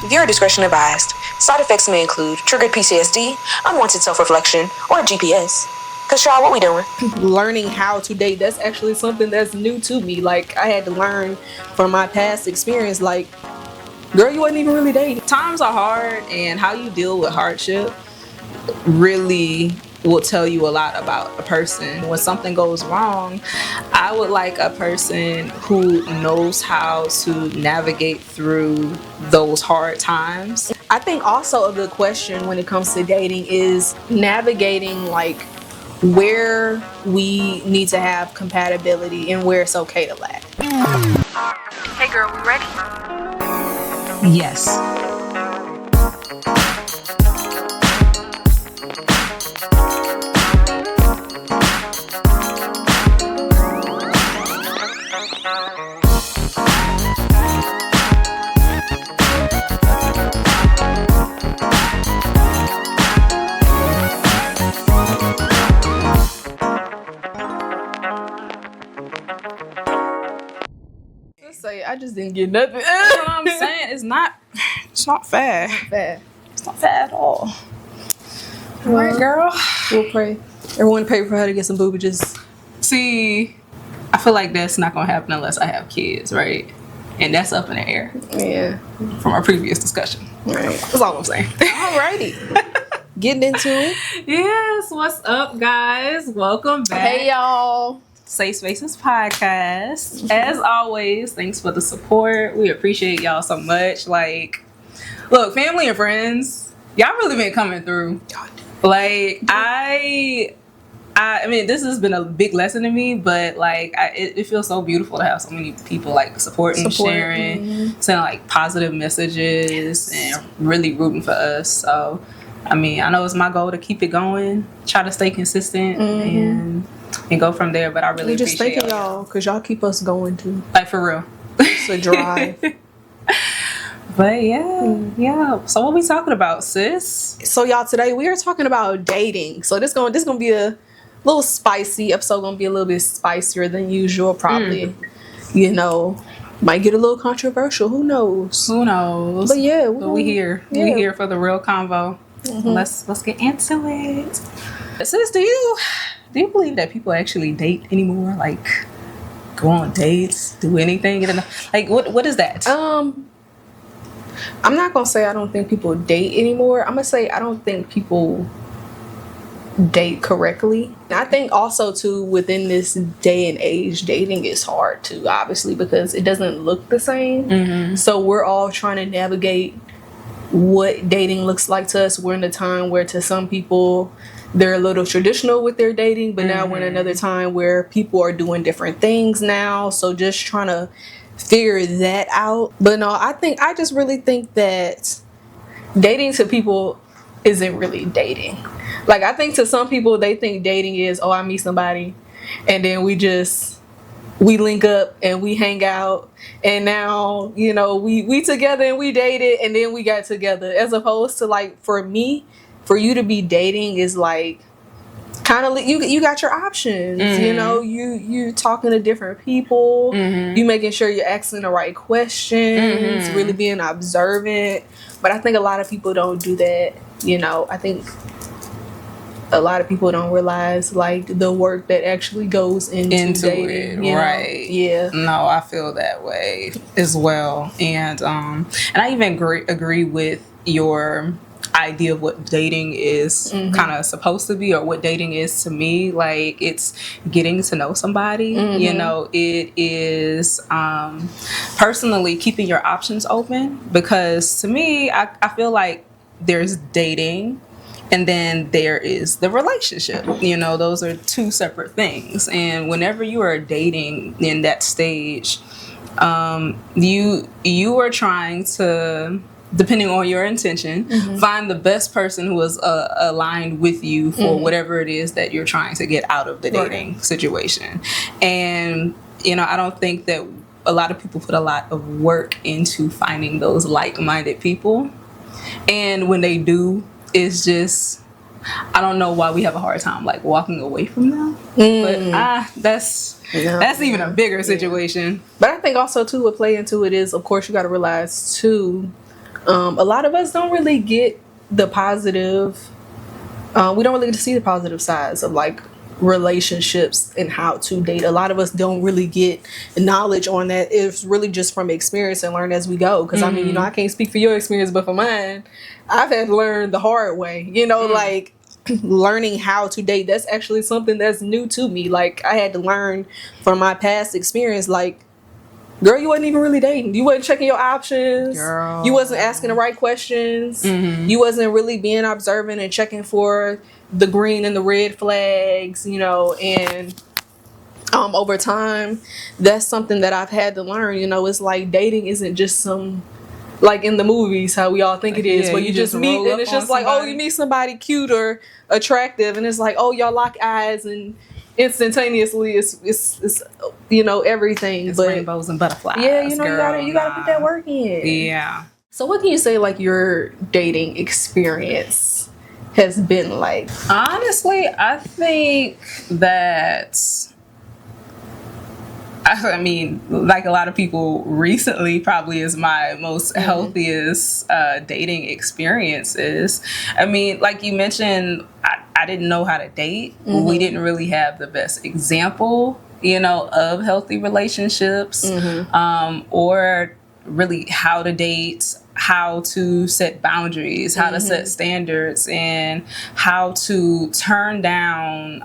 Viewer discretion advised. Side effects may include triggered PTSD, unwanted self-reflection, or GPS. Cause y'all, what we doing? Learning how to date, that's actually something that's new to me. Like, I had to learn from my past experience, like, girl, you wasn't even really dating. Times are hard, and how you deal with hardship really will tell you a lot about a person. When something goes wrong, I would like a person who knows how to navigate through those hard times. I think also a good question when it comes to dating is navigating like where we need to have compatibility and where it's okay to lack. Hey girl, we ready? Yes. Say I just didn't get nothing. That's what I'm saying. It's not fair. It's not fair at all. Well, All right, girl. We'll pray. Everyone pray for her to get some boobages. See, I feel like that's not gonna happen unless I have kids, right? And that's up in the air Yeah. from our previous discussion. Right. That's all I'm saying. Alrighty. Getting into it. Yes, what's up, guys? Welcome back. Hey y'all. Safe Spaces Podcast. As always, thanks for the support. We appreciate y'all so much. Like, look, family and friends, y'all really been coming through. Like, I mean, this has been a big lesson to me, but like, it feels so beautiful to have so many people like supporting, sharing, sending like positive messages, and really rooting for us. So, I mean, I know it's my goal to keep it going, try to stay consistent, and go from there. But I really just appreciate thanking y'all because y'all keep us going too. like for real. It's a drive. But yeah. So what we talking about, sis? So y'all, today we are talking about dating. So this gonna be a little spicy episode. Gonna be a little bit spicier than usual. Probably, you know, might get a little controversial. Who knows? Who knows? But yeah, But we here. Yeah. We here for the real convo. Let's get into it. Sis, do you believe that people actually date anymore? Like, go on dates, do anything? Like, what is that? I'm not gonna say I don't think people date anymore. I'm gonna say I don't think people date correctly. I think also too, within this day and age, dating is hard too, obviously, because it doesn't look the same. So we're all trying to navigate what dating looks like to us. We're in a time where to some people they're a little traditional with their dating, but now we're in another time where people are doing different things now. So just trying to figure that out. But no, I just really think that dating to people isn't really dating. Like, I think to some people they think dating is, oh, I meet somebody and then we link up and we hang out and now, you know, we together and we dated and then we got together, as opposed to like, for me, for you to be dating is like kind of you got your options. You know, you talking to different people, you making sure you're asking the right questions, really being observant. But I think a lot of people don't do that. You know, I think a lot of people don't realize like the work that actually goes into dating, it, right? Yeah. No, I feel that way as well, and I even agree with your idea of what dating is kind of supposed to be, or what dating is to me. Like, it's getting to know somebody. You know, it is personally keeping your options open, because to me, I feel like there's dating and then there is the relationship. You know, those are two separate things. And whenever you are dating in that stage, you are trying to, depending on your intention, find the best person who is aligned with you for whatever it is that you're trying to get out of the dating situation. And, you know, I don't think that a lot of people put a lot of work into finding those like-minded people. And when they do, it's just, I don't know why we have a hard time like walking away from them. But that's even a bigger situation. But I think also too, what play into it is, of course, you got to realize too, A lot of us don't really get the positive. We don't really get to see the positive sides of like relationships and how to date. A lot of us don't really get knowledge on that. It's really just from experience and learn as we go. Because I mean, you know, I can't speak for your experience, but for mine, I've had to learn the hard way. You know, like learning how to date. That's actually something that's new to me. Like I had to learn from my past experience. Like, girl, you wasn't even really dating. You wasn't checking your options. Girl. You wasn't asking the right questions. You wasn't really being observant and checking for the green and the red flags, you know, and over time, that's something that I've had to learn. You know, it's like dating isn't just some, like in the movies, how we all think it is, Yeah, where you just meet and it's just like, oh, you meet somebody cute or attractive, and it's like, oh, y'all lock eyes and instantaneously it's you know, everything. It's but rainbows and butterflies. yeah, you know, girl, you gotta put that work in. Yeah. So what can you say like your dating experience has been like? Honestly, I think that, I mean, like a lot of people, recently probably is my most healthiest dating experiences. I mean, like you mentioned, I didn't know how to date. We didn't really have the best example, you know, of healthy relationships, or really how to date, how to set boundaries, how to set standards, and how to turn down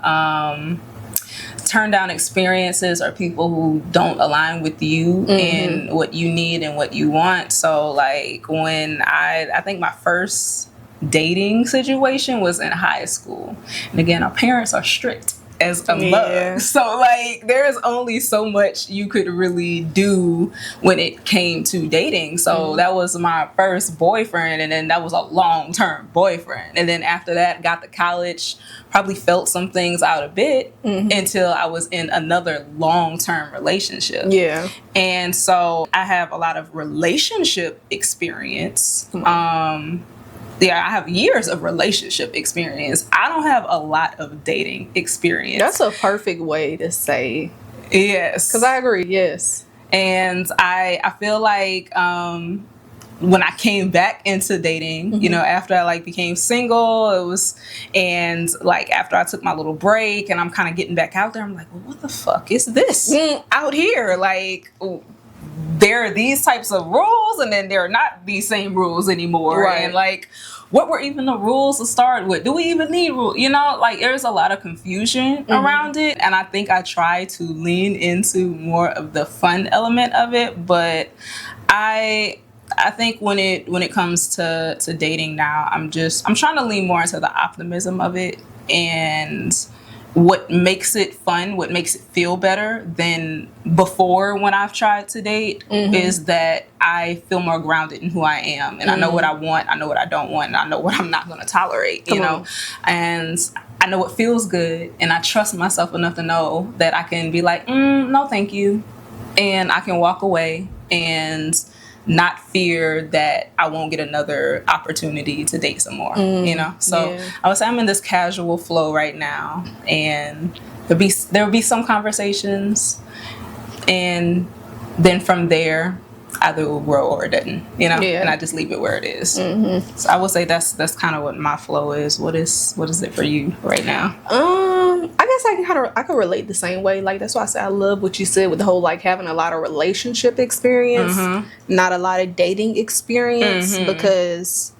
experiences or people who don't align with you and what you need and what you want. So like when I think my first dating situation was in high school. And again, our parents are strict as a mug. So like there's only so much you could really do when it came to dating. So that was my first boyfriend, and then that was a long-term boyfriend. And then after that, got to college, probably felt some things out a bit until I was in another long-term relationship. Yeah. And so I have a lot of relationship experience. Yeah, I have years of relationship experience. I don't have a lot of dating experience. That's a perfect way to say. Yes. Because I agree, yes. And I feel like when I came back into dating, you know, after I like became single, and like after I took my little break and I'm kind of getting back out there, I'm like, well, what the fuck is this out here? Like, there are these types of rules, and then there are not these same rules anymore. Right. And like, what were even the rules to start with? Do we even need rules? You know, like there's a lot of confusion around it. And I think I try to lean into more of the fun element of it. But I think when it comes to dating now, I'm trying to lean more into the optimism of it, and what makes it fun, what makes it feel better than before when I've tried to date is that I feel more grounded in who I am, and I know what I want, I know what I don't want, and I know what I'm not going to tolerate, you know, and I know what feels good, and I trust myself enough to know that I can be like, no, thank you, and I can walk away and not fear that I won't get another opportunity to date some more, you know? So I would say I'm in this casual flow right now, and there'll be some conversations, and then from there, either it will grow or it doesn't, you know? And I just leave it where it is. So I would say that's kind of what my flow is. What is it for you right now? I guess I can relate the same way. Like that's why I say I love what you said with the whole like having a lot of relationship experience, not a lot of dating experience, because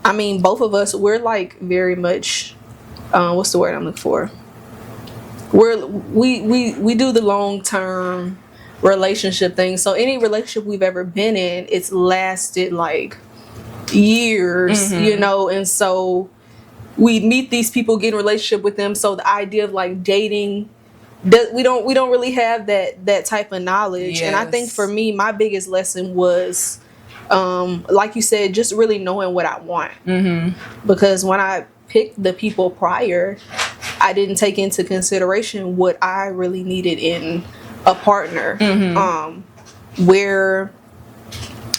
I mean both of us, we're like very much what's the word I'm looking for? We do the long term relationship thing. So any relationship we've ever been in, it's lasted like years, you know, and so we meet these people, get in a relationship with them. So the idea of like dating, we don't really have that type of knowledge. And I think for me, my biggest lesson was, like you said, just really knowing what I want. Because when I picked the people prior, I didn't take into consideration what I really needed in a partner, where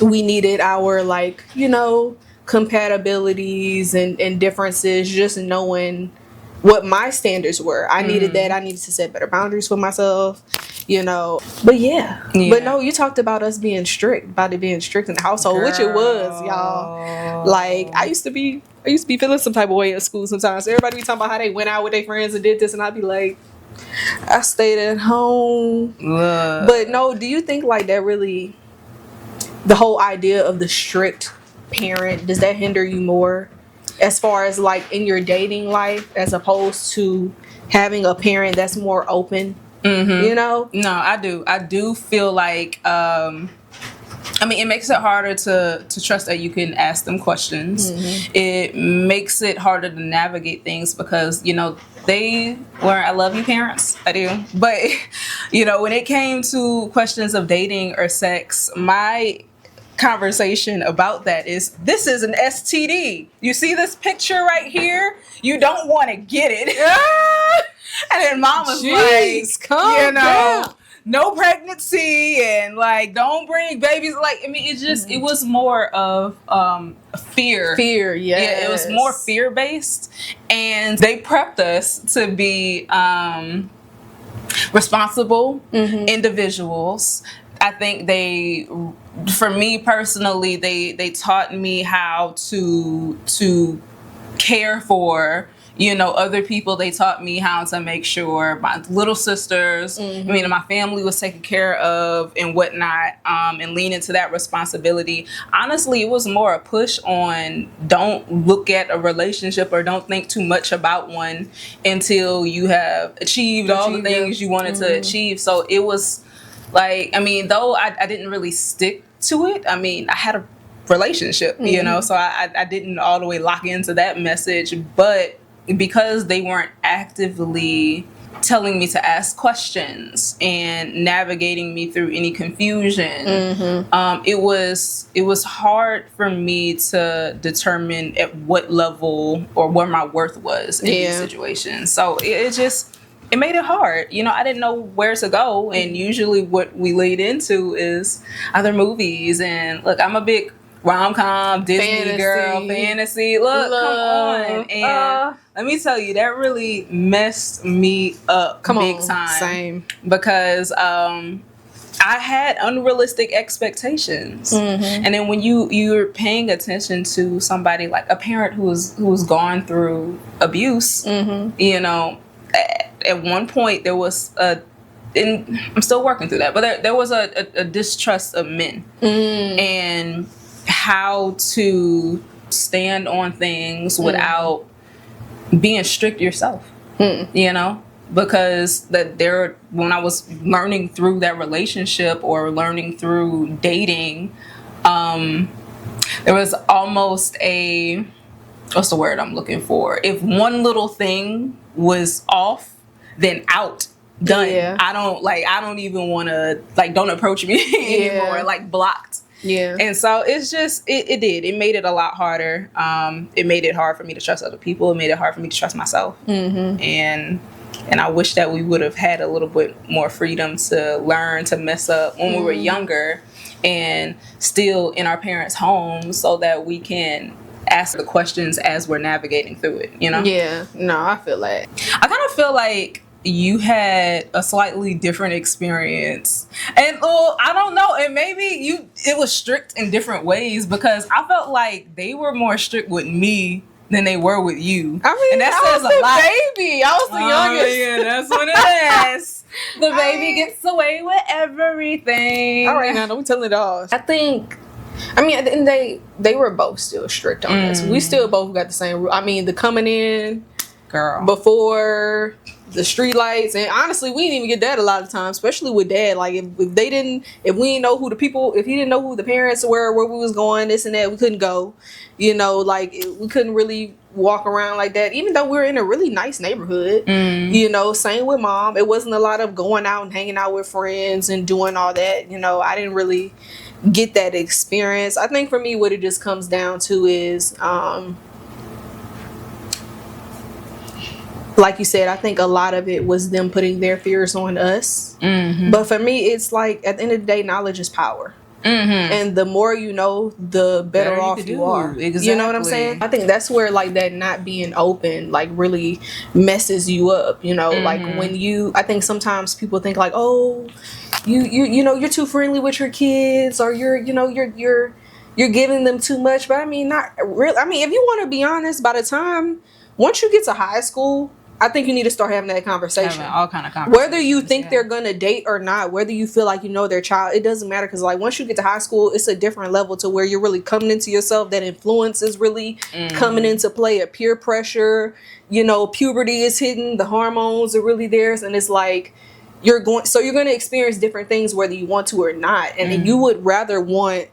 we needed our like, you know, compatibilities and differences, just knowing what my standards were. I needed that. I needed to set better boundaries for myself, you know. But yeah. But no, you talked about us being strict, about it being strict in the household, which it was, y'all. Like I used to be feeling some type of way at school sometimes. Everybody be talking about how they went out with their friends and did this, and I'd be like, I stayed at home. But no, do you think like that really, the whole idea of the strict parent, does that hinder you more as far as like in your dating life as opposed to having a parent that's more open? You know? No, I do feel like I mean, it makes it harder to trust that you can ask them questions. It makes it harder to navigate things because, you know, they weren't, I love you parents, I do. But, you know, when it came to questions of dating or sex, my conversation about that is, this is an STD. You see this picture right here? You don't want to get it. And then mom was like, you know, down. No pregnancy and like don't bring babies. Like, I mean, it just it was more of fear. Fear, yes. Yeah, it was more fear based, and they prepped us to be responsible individuals. I think they, for me personally, they taught me how to care for, you know, other people. They taught me how to make sure my little sisters, I mean, my family was taken care of and whatnot, and lean into that responsibility. Honestly, it was more a push on don't look at a relationship or don't think too much about one until you have achieved all the things you wanted to achieve. So it was like, I mean, though I didn't really stick to it, I mean, I had a relationship, you know, so I didn't all the way lock into that message, but because they weren't actively telling me to ask questions and navigating me through any confusion, it was hard for me to determine at what level or where my worth was in these situations. So it made it hard. You know, I didn't know where to go, and usually what we lead into is other movies. And look, I'm a big rom-com, Disney girl, fantasy. Look, come on. And let me tell you, that really messed me up big time. Same. Because I had unrealistic expectations. And then when you're paying attention to somebody like a parent who's gone through abuse, you know, at one point there was and I'm still working through that, but there was a distrust of men and how to stand on things without being strict yourself, you know, because when I was learning through that relationship or learning through dating, there was almost what's the word I'm looking for? If one little thing was off, then out. Done. Yeah. I don't even want to, like, don't approach me anymore, like blocked. Yeah. And so it's just, it made it a lot harder. It made it hard for me to trust other people. It made it hard for me to trust myself. And I wish that we would have had a little bit more freedom to learn to mess up when we were younger and still in our parents' homes so that we can ask the questions as we're navigating through it, you know? Yeah. No, I feel like. I kind of feel like you had a slightly different experience, and I don't know, and maybe it was strict in different ways, because I felt like they were more strict with me than they were with you. I mean, and that I says was a lot. Baby, I was the youngest. Yeah, that's what it is. The baby gets away with everything. All right, now don't tell it all. I think, I mean, at the end of the day, they were both still strict on us. We still both got the same rule. I mean, the coming in, girl, before the street lights, and honestly, we didn't even get that a lot of times, especially with dad. Like, if we didn't know who the people, if he didn't know who the parents were, where we was going, this and that, we couldn't go. You know, like, we couldn't really walk around like that, even though we were in a really nice neighborhood. You know, same with mom. It wasn't a lot of going out and hanging out with friends and doing all that. You know, I didn't really get that experience. I think for me, what it just comes down to is, like you said, I think a lot of it was them putting their fears on us. But for me, it's like, at the end of the day, knowledge is power. And the more you know, the better Better you off could you do. are. You know what I'm Exactly. saying? I think that's where like that not being open like really messes you up. You know, like when I think sometimes people think like, oh, you know, you're too friendly with your kids, or you're giving them too much. But I mean, not really. I mean, if you want to be honest, by the time once you get to high school, I think you need to start having that conversation. Having all kind of conversations. Whether you think they're gonna date or not, whether you feel like you know their child, it doesn't matter, because like once you get to high school, it's a different level to where you're really coming into yourself. That influence is really coming into play. A peer pressure, you know, puberty is hitting, the hormones are really theirs, and it's like you're going to experience different things whether you want to or not. And then you would rather want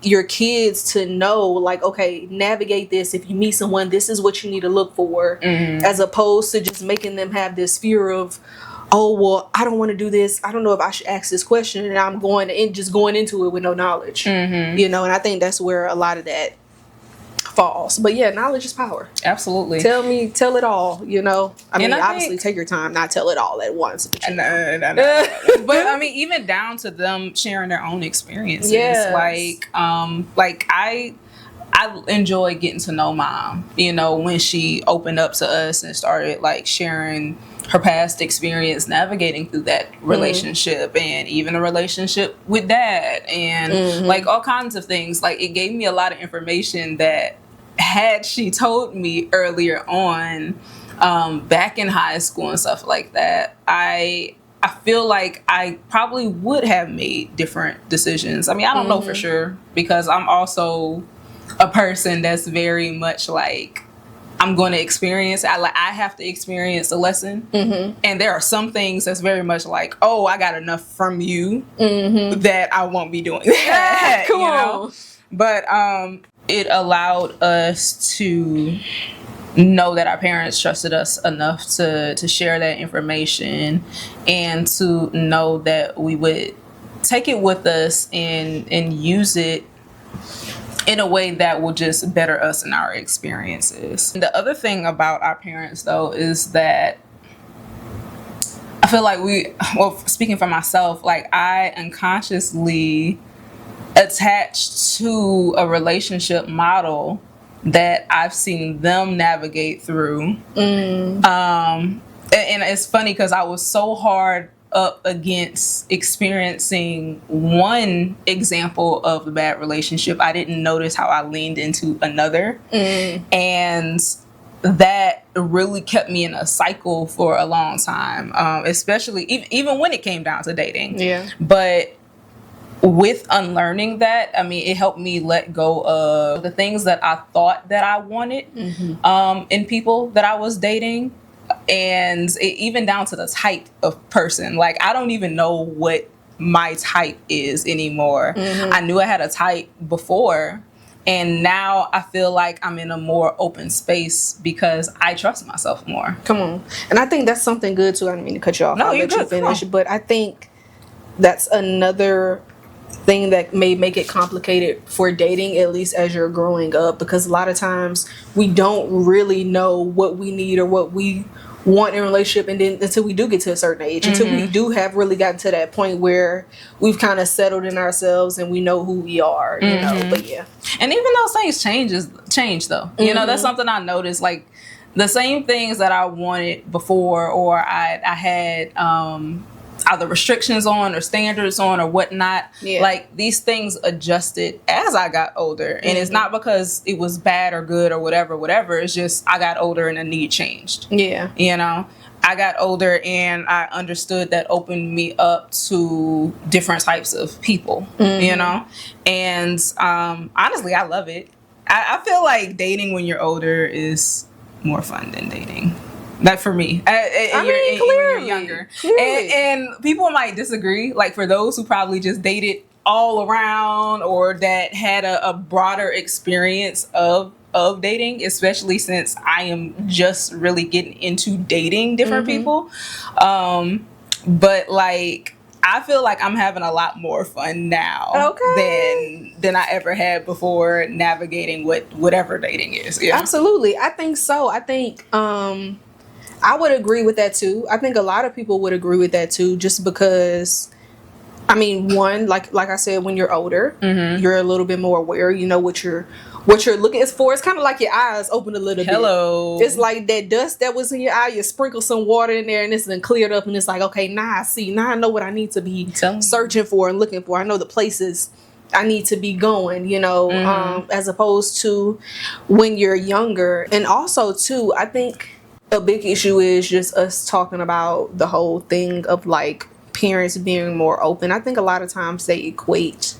your kids to know, like, okay, navigate this. If you meet someone, this is what you need to look for, as opposed to just making them have this fear of, oh, well, I don't want to do this, I don't know if I should ask this question, and I'm going into it with no knowledge. You know, and I think that's where a lot of that falls. But yeah, knowledge is power. Absolutely. Tell it all, you know. I mean, obviously think, take your time, not tell it all at once. But, but I mean, even down to them sharing their own experiences. Yes. Like I enjoy getting to know Mom, you know, when she opened up to us and started like sharing her past experience navigating through that relationship, and even a relationship with Dad, and like all kinds of things. Like it gave me a lot of information that had she told me earlier on, back in high school and stuff like that, I feel like I probably would have made different decisions. I mean, I don't know for sure, because I'm also a person that's very much like, I'm going to experience. I have to experience a lesson, and there are some things that's very much like, oh, I got enough from you that I won't be doing that. Come on. But it allowed us to know that our parents trusted us enough to share that information, and to know that we would take it with us and use it in a way that will just better us in our experiences. And the other thing about our parents, though, is that I feel like speaking for myself, like I unconsciously attached to a relationship model that I've seen them navigate through. And it's funny because I was so hard up against experiencing one example of a bad relationship, I didn't notice how I leaned into another. And that really kept me in a cycle for a long time, especially even when it came down to dating. Yeah. But with unlearning that, I mean, it helped me let go of the things that I thought that I wanted in people that I was dating. And even down to the type of person. Like, I don't even know what my type is anymore. I knew I had a type before, and now I feel like I'm in a more open space because I trust myself more. Come on. And I think that's something good too. I didn't mean to cut you off. No, I'll you're let you good. finish. But I think that's another thing that may make it complicated for dating, at least as you're growing up, because a lot of times we don't really know what we need or what we want in a relationship, and then until we do get to a certain age, until we do have really gotten to that point where we've kind of settled in ourselves and we know who we are, you know. But yeah, and even those things change though. You know, that's something I noticed. Like the same things that I wanted before, or I had either restrictions on or standards on or whatnot. Yeah. Like these things adjusted as I got older, and it's not because it was bad or good or whatever. It's just I got older and the need changed. Yeah, you know, I got older and I understood that opened me up to different types of people. You know, and honestly, I love it. I feel like dating when you're older is more fun than dating. Like for me, when you're younger. And people might disagree. Like for those who probably just dated all around, or that had a broader experience of dating, especially since I am just really getting into dating different people. But like, I feel like I'm having a lot more fun now than I ever had before navigating whatever dating is. Yeah. Absolutely. I think so. I think I would agree with that too. I think a lot of people would agree with that too, just because I mean, one, like I said, when you're older, you're a little bit more aware. You know what you're looking for. It's kind of like your eyes open a little bit. It's like that dust that was in your eye. You sprinkle some water in there, and it's then cleared up, and it's like, okay, now I see. Now I know what I need to be searching for and looking for. I know the places I need to be going. You know, as opposed to when you're younger. And also, too, I think a big issue is just us talking about the whole thing of like parents being more open. I think a lot of times they equate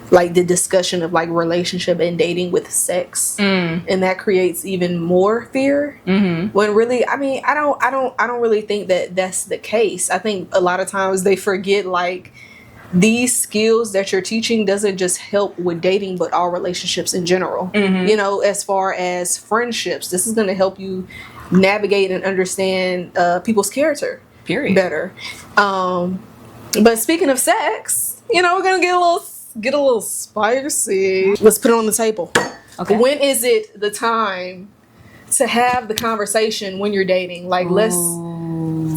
like the discussion of like relationship and dating with sex, and that creates even more fear. When really, I mean, I don't really think that that's the case. I think a lot of times they forget like these skills that you're teaching doesn't just help with dating, but all relationships in general. You know, as far as friendships, this is going to help you navigate and understand people's character better. But speaking of sex, you know, we're gonna get a little spicy. Let's put it on the table. Okay. When is it the time to have the conversation when you're dating? Like, let's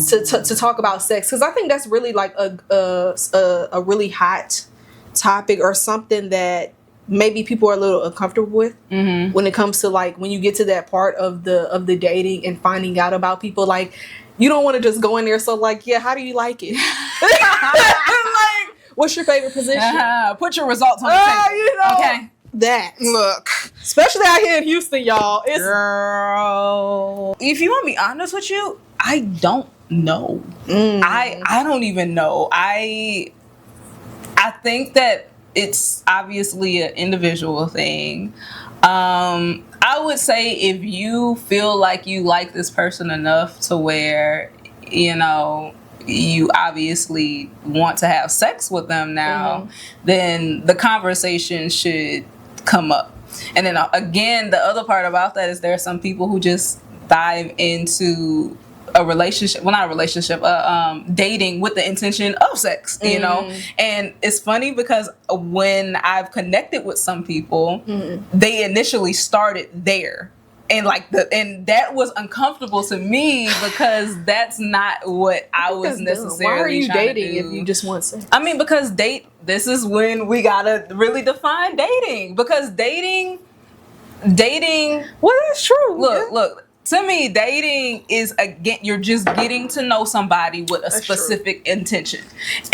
to talk about sex, because I think that's really like a really hot topic, or something that maybe people are a little uncomfortable with when it comes to like when you get to that part of the dating and finding out about people. Like, you don't want to just go in there. So like, yeah, how do you like it? Like, what's your favorite position? Put your results on the table. You know, okay. That Look, especially out here in Houston, y'all. It's girl. If you want to be honest with you, I don't know. I don't even know. I think that it's obviously an individual thing. I would say if you feel like you like this person enough to where, you know, you obviously want to have sex with them now, then the conversation should come up. And then again, the other part about that is there are some people who just dive into a relationship, well, not a relationship, dating with the intention of sex, you know? And it's funny because when I've connected with some people, they initially started there. And like and that was uncomfortable to me because that's not what I was necessarily. Why are you trying dating to do. if you just want sex? I mean, because this is when we gotta really define dating. Because dating, well, that's true. Look. To me, dating is, again, you're just getting to know somebody with a specific intention.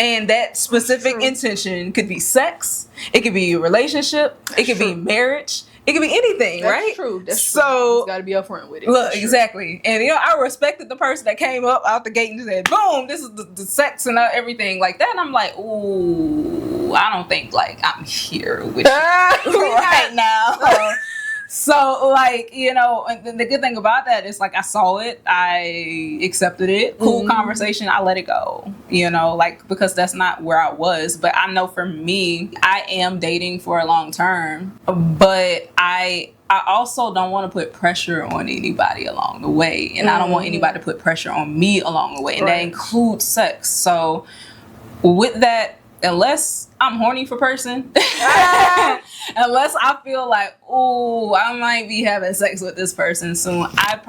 And that specific intention could be sex, it could be a relationship, it could be marriage, it could be anything, right? That's true. So, you got to be upfront with it. Look, exactly. And, you know, I respected the person that came up out the gate and said, boom, this is the sex and everything like that. And I'm like, ooh, I don't think, like, I'm here with you right now. So, like, you know, and the good thing about that is, like, I saw it, I accepted it, cool conversation, I let it go, you know, like, because that's not where I was. But I know for me, I am dating for a long term, but I also don't want to put pressure on anybody along the way. And I don't want anybody to put pressure on me along the way. And that includes sex. So, with that, unless I'm horny for person, unless I feel like, oh, I might be having sex with this person soon, I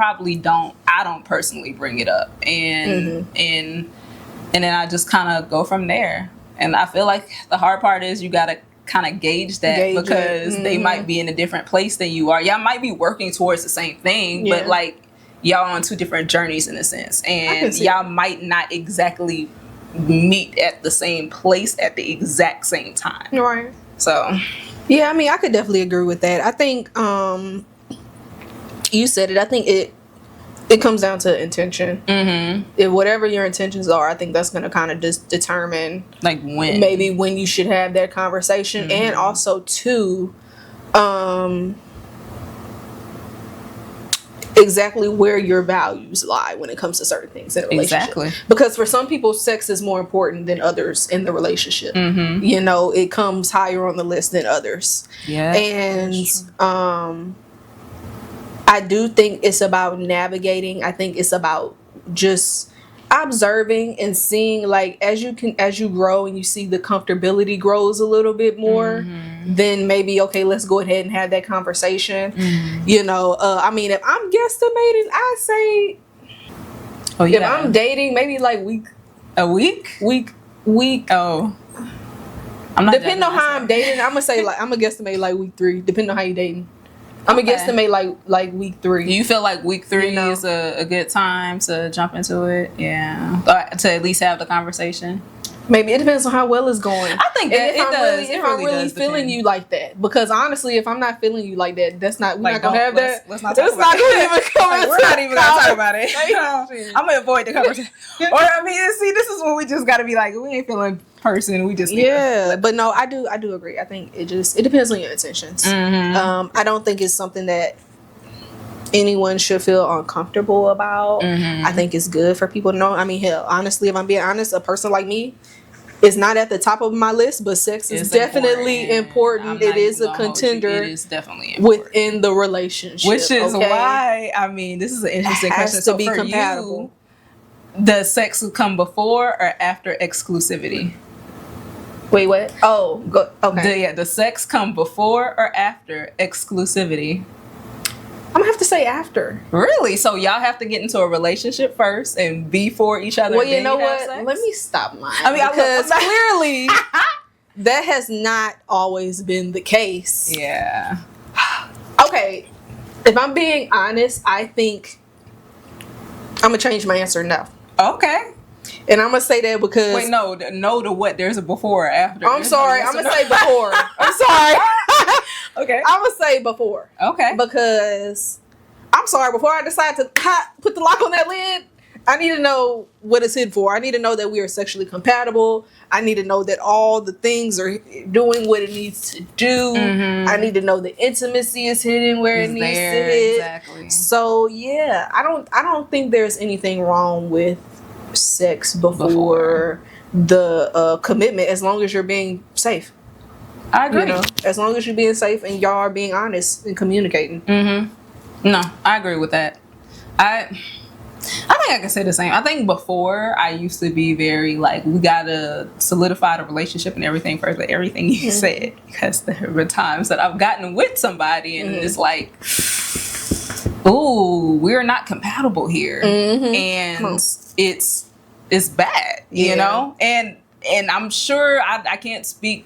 don't personally bring it up. And then I just kind of go from there. And I feel like the hard part is you got to kind of gauge that because they might be in a different place than you are. Y'all might be working towards the same thing, but like y'all on two different journeys in a sense. And y'all might not exactly meet at the same place at the exact same time. Right. So, yeah, I mean, I could definitely agree with that. I think you said it. I think it comes down to intention. If whatever your intentions are, I think that's going to kind of just determine like when you should have that conversation, and also too, exactly where your values lie when it comes to certain things in a relationship. Exactly. Because for some people, sex is more important than others in the relationship. You know, it comes higher on the list than others. Yeah. And I do think it's about navigating. I think it's about just observing and seeing, like, as you grow and you see the comfortability grows a little bit more, then maybe, okay, let's go ahead and have that conversation. You know, I mean, if I'm guesstimating, I say, if I'm dating, maybe like week. Oh, I'm not Depending on how I'm dating, I'm gonna guesstimate like week 3. Depending on how you dating, I'm gonna guesstimate like week 3. Do you feel like week 3 is a good time to jump into it? Yeah, to at least have the conversation. Maybe it depends on how well it's going. I think that if I'm really feeling you like that, because honestly, if I'm not feeling you like that, that's not we're not gonna have that. Let's not talk about it. We're not even gonna talk about it. I'm gonna avoid the conversation. Or I mean, see, this is when we just gotta be like, we ain't feeling person. We just but no, I do agree. I think it depends on your intentions. I don't think it's something that anyone should feel uncomfortable about. I think it's good for people to know. I mean, hell, honestly, if I'm being honest, a person like me is not at the top of my list, but sex is definitely important. It is a contender. It is definitely important within the relationship, which is why I mean, this is an interesting question. To be compatible, does sex come before or after exclusivity? Wait, what? Oh, okay. The sex come before or after exclusivity? I'm gonna have to say after. Really? So y'all have to get into a relationship first and be for each other? Well, you know what? Let me stop lying. I mean, because clearly that has not always been the case. Yeah. Okay. If I'm being honest, I think I'm gonna change my answer now. Okay. And I'm gonna say that because wait, no to what? There's a before or after. I'm sorry. I'm gonna say before. I'm sorry. Okay. I'm gonna say before. Okay. Because I'm sorry. Before I decide to put the lock on that lid, I need to know what it's hidden for. I need to know that we are sexually compatible. I need to know that all the things are doing what it needs to do. I need to know the intimacy is hidden where it needs to hit. Exactly. So yeah, I don't think there's anything wrong with sex before the commitment, as long as you're being safe. I agree. You know, as long as you're being safe and y'all are being honest and communicating. No, I agree with that. I think I can say the same. I think before I used to be very like, we gotta solidify the relationship and everything first, but everything you said, because there were times that I've gotten with somebody and it's like, ooh, we're not compatible here, and it's bad, you know, and I'm sure I can't speak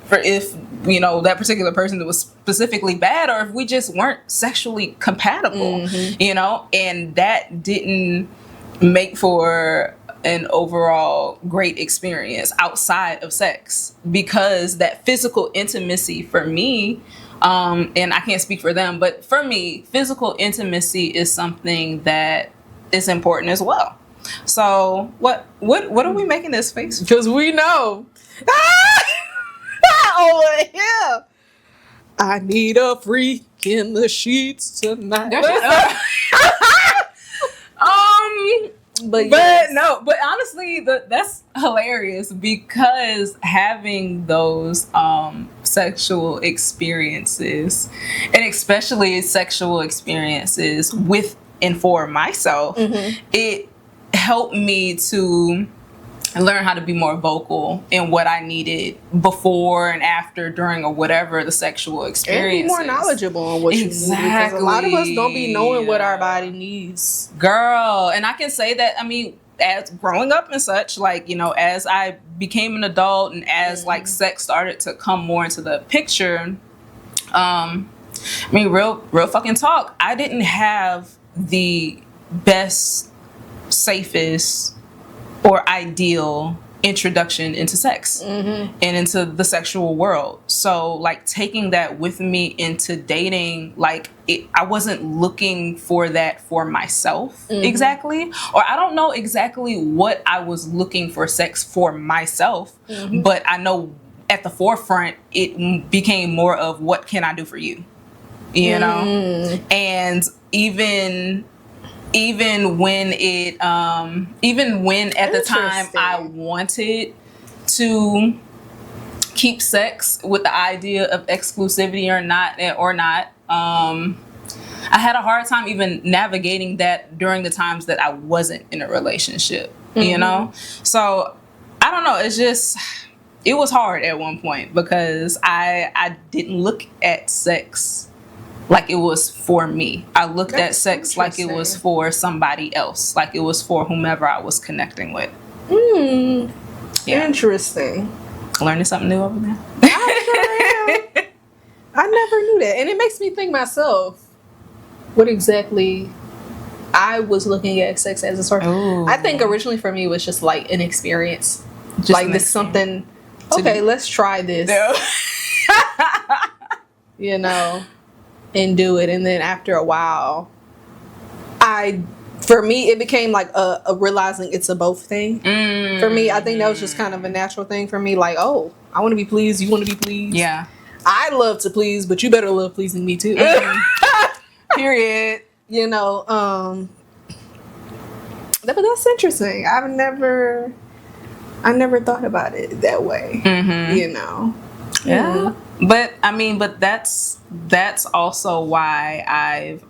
for if you know that particular person that was specifically bad, or if we just weren't sexually compatible, you know, and that didn't make for an overall great experience outside of sex, because that physical intimacy for me, and I can't speak for them, but for me, physical intimacy is something that is important as well. So what are we making this face? Because we know. Oh yeah. I need a freak in the sheets tonight. But honestly, that's hilarious, because having those sexual experiences, and especially sexual experiences with and for myself, it helped me to learn how to be more vocal in what I needed before and after, during, or whatever the sexual experience. And be more knowledgeable on what you need. Because a lot of us don't be knowing what our body needs. Girl, and I can say that, I mean, as growing up and such, like, you know, as I became an adult and as like sex started to come more into the picture, I mean, real fucking talk, I didn't have the best, safest, or ideal introduction into sex and into the sexual world. So like taking that with me into dating, like I wasn't looking for that for myself exactly, or I don't know exactly what I was looking for sex for myself, but I know at the forefront it became more of, what can I do for you, you know? And even when at the time I wanted to keep sex with the idea of exclusivity or not, I had a hard time even navigating that during the times that I wasn't in a relationship, you know? So I don't know, it was hard at one point, because I didn't look at sex like it was for me. I looked at sex like it was for somebody else, like it was for whomever I was connecting with. Yeah. Interesting. Learning something new over there. I sure am. I never knew that. And it makes me think myself what exactly I was looking at sex as a source. Ooh. I think originally for me it was just like an experience. Just like an this something, okay, let's try this. No. You know, and do it. And then after a while, for me, it became like a realizing it's a both thing. For me, I think that was just kind of a natural thing for me. Like, oh, I want to be pleased. You want to be pleased. Yeah. I love to please, but you better love pleasing me too. Period. You know, but that's interesting. I never thought about it that way. You know. Yeah. But I mean, that's also why I've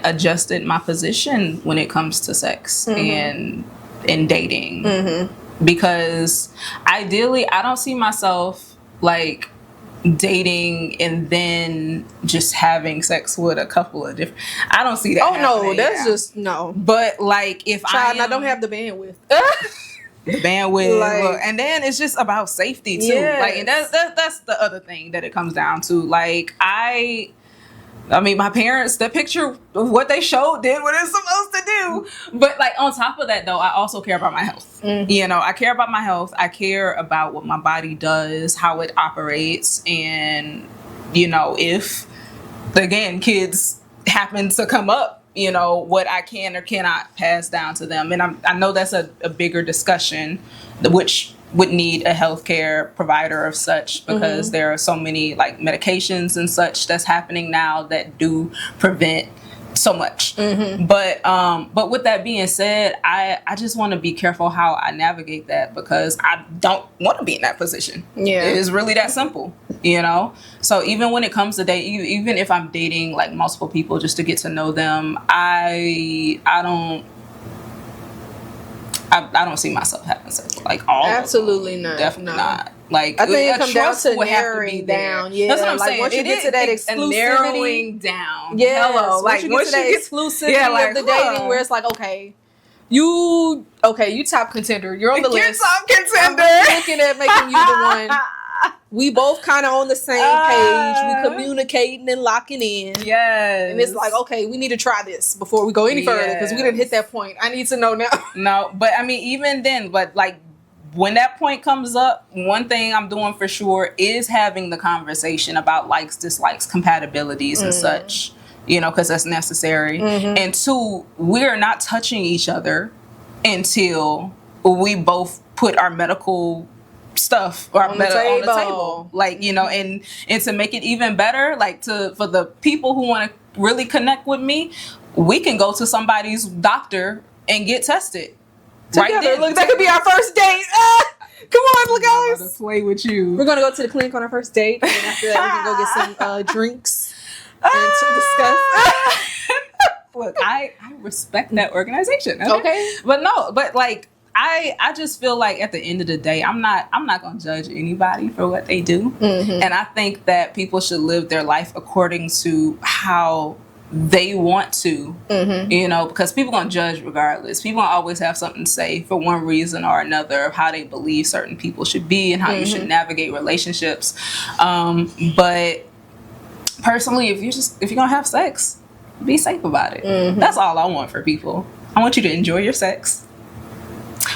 adjusted my position when it comes to sex and dating. Because ideally I don't see myself like dating and then just having sex with a couple of different. I don't see that. Oh no, happening. that's just no. But like if I don't have the bandwidth. The bandwidth, Like, and then it's just about safety too. Yes. Like, and that's the other thing that it comes down to. Like, I mean, my parents, the picture of what they showed did what it's supposed to do. But like on top of that, though, I also care about my health. You know, I care about my health. I care about what my body does, how it operates, and you know, if again kids happen to come up, you know, what I can or cannot pass down to them. And I know that's a bigger discussion, which would need a healthcare provider of such, because there are so many like medications and such that's happening now that do prevent so much. But with that being said, I just want to be careful how I navigate that, because I don't want to be in that position. Yeah. It is really that simple, you know? So even when it comes to dating, even if I'm dating like multiple people just to get to know them, I don't see myself having sex like all Absolutely of them. not. Definitely No. not. Like I think it comes down trust to would have to narrowing be there. down. Yeah, That's what I'm like saying. once you get to that exclusivity, narrowing down. yes, Hello. once you get to that exclusivity of the dating, where it's like, okay, you top contender. You're on the list. You're top contender. I'm looking at making you the one. We both kind of on the same page. We communicating and locking in. Yes. And it's like, okay, we need to try this before we go any further, because we didn't hit that point. I need to know now. No, but I mean, even then, but like when that point comes up, one thing I'm doing for sure is having the conversation about likes, dislikes, compatibilities and such, you know, because that's necessary. And two, we're not touching each other until we both put our medical stuff on the table. Like, you know, and to make it even better, like for the people who want to really connect with me, we can go to somebody's doctor and get tested. Together. Right there. Look, that could be our first date. Come on, I'm guys. to play with you. We're gonna go to the clinic on our first date, and after that, we can go get some drinks and to discuss. Look, I respect that organization. Okay. But no, but like I just feel like at the end of the day, I'm not gonna judge anybody for what they do, and I think that people should live their life according to how they want to, you know, because people gonna judge regardless. People gonna always have something to say for one reason or another of how they believe certain people should be and how you should navigate relationships. But personally, if you're gonna have sex, be safe about it. That's all I want for people. I want you to enjoy your sex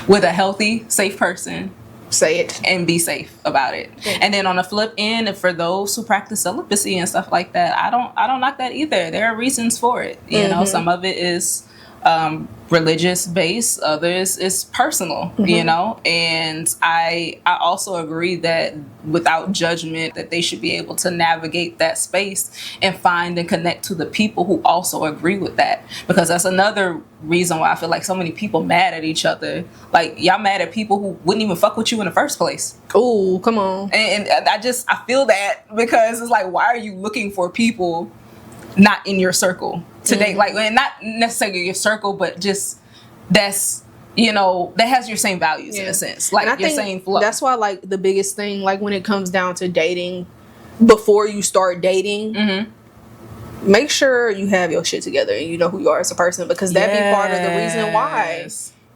with a healthy, safe person. Say it. And be safe about it. And then on the flip end, for those who practice celibacy and stuff like that, I don't knock that either. There are reasons for it. You know, some of it is religious based, others is personal, you know, and I also agree that without judgment that they should be able to navigate that space and find and connect to the people who also agree with that, because that's another reason why I feel like so many people mad at each other. Like, y'all mad at people who wouldn't even fuck with you in the first place. Oh, come on. And I feel that, because it's like, why are you looking for people not in your circle today? Like, and not necessarily your circle, but just that's, you know, that has your same values in a sense, like your same flow. That's why, like, the biggest thing, like when it comes down to dating, before you start dating, make sure you have your shit together and you know who you are as a person, because that be part of the reason why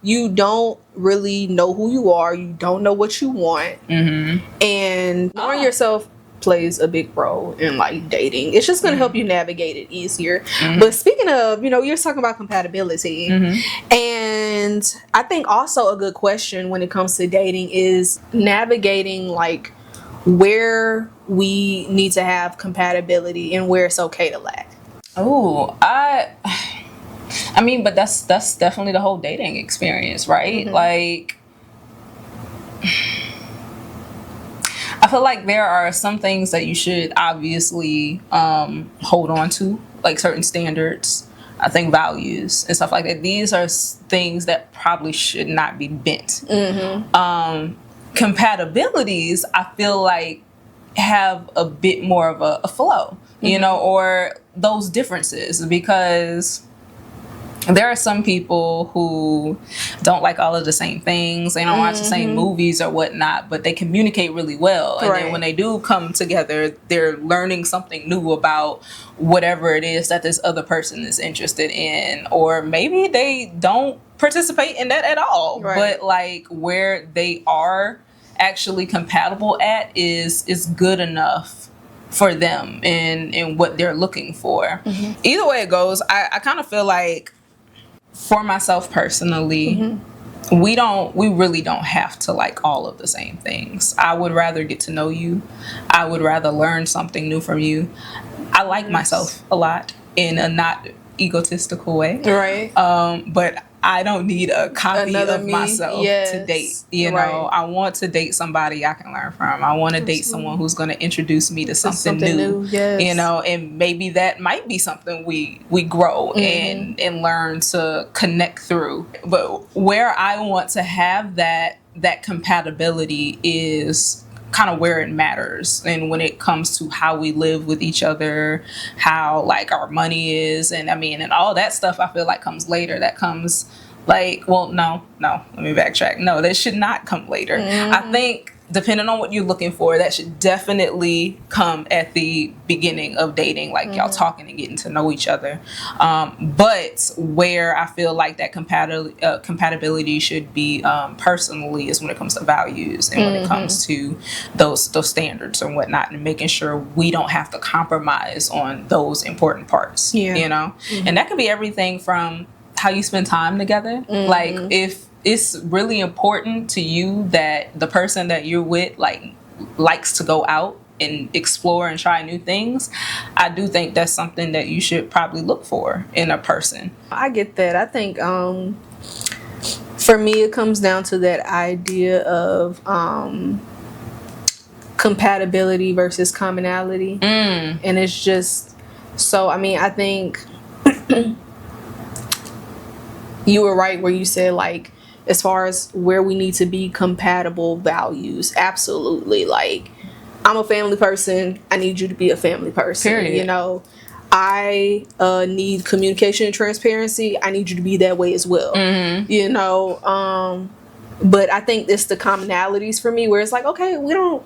you don't really know who you are. You don't know what you want. And knowing yourself plays a big role in like dating. It's just going to help you navigate it easier. But speaking of, you're talking about compatibility. And I think also a good question when it comes to dating is navigating like where we need to have compatibility and where it's okay to lack. Oh, I mean, but that's definitely the whole dating experience, right? Like, I feel like there are some things that you should obviously hold on to, like certain standards, I think values and stuff like that. These are things that probably should not be bent. Compatibilities, I feel like, have a bit more of a flow, or those differences, because there are some people who don't like all of the same things. They don't watch the same movies or whatnot, but they communicate really well. And then when they do come together, they're learning something new about whatever it is that this other person is interested in. Or maybe they don't participate in that at all. But like where they are actually compatible at is good enough for them and what they're looking for. Either way it goes, I kind of feel like, for myself personally, we really don't have to like all of the same things. I would rather get to know you. I would rather learn something new from you. I like myself a lot in a not egotistical way. But I don't need a copy of myself to date. I want to date somebody I can learn from. I want to date someone who's going to introduce me to something new. And maybe that might be something we grow and learn to connect through. But where I want to have that compatibility is kind of where it matters, and when it comes to how we live with each other, how like our money is, and all that stuff, I feel like comes later. That comes like, well, no, let me backtrack. No, that should not come later. I think depending on what you're looking for, that should definitely come at the beginning of dating, like y'all talking and getting to know each other. But where I feel like that compatibility should be personally is when it comes to values and when it comes to those standards and whatnot, and making sure we don't have to compromise on those important parts. And that could be everything from how you spend time together. Like if it's really important to you that the person that you're with likes to go out and explore and try new things, I do think that's something that you should probably look for in a person. I get that. I think for me it comes down to that idea of compatibility versus commonality. And it's just so, I think you were right where you said, like, as far as where we need to be compatible values, absolutely. Like, I'm a family person, I need you to be a family person. Period. I need communication and transparency, I need you to be that way as well. But I think it's the commonalities for me where it's like, okay, we don't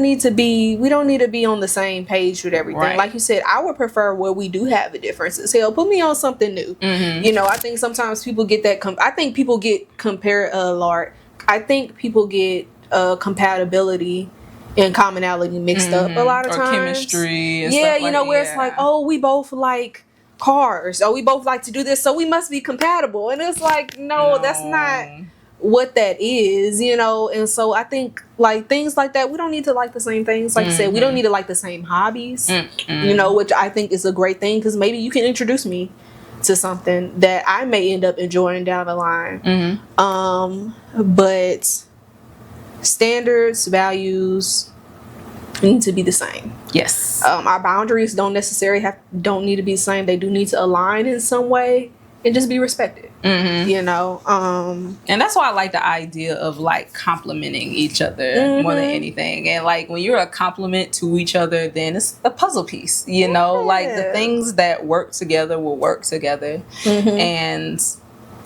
need to be on the same page with everything. Like you said, I would prefer where we do have the differences. Hell, put me on something new. I think sometimes people get that. I think people get I think people get compatibility and commonality mixed up a lot of times. Or chemistry. And stuff like, where it's like, oh, we both like cars. Oh, we both like to do this, so we must be compatible. And it's like, no, that's not what that is, and so I think like things like that, we don't need to like the same things. Like I said, we don't need to like the same hobbies, which I think is a great thing, because maybe you can introduce me to something that I may end up enjoying down the line. But standards, values need to be the same. Yes. Our boundaries don't necessarily don't need to be the same. They do need to align in some way and just be respected. And that's why I like the idea of like complimenting each other more than anything. And like when you're a compliment to each other, then it's a puzzle piece, like the things that work together will work together. And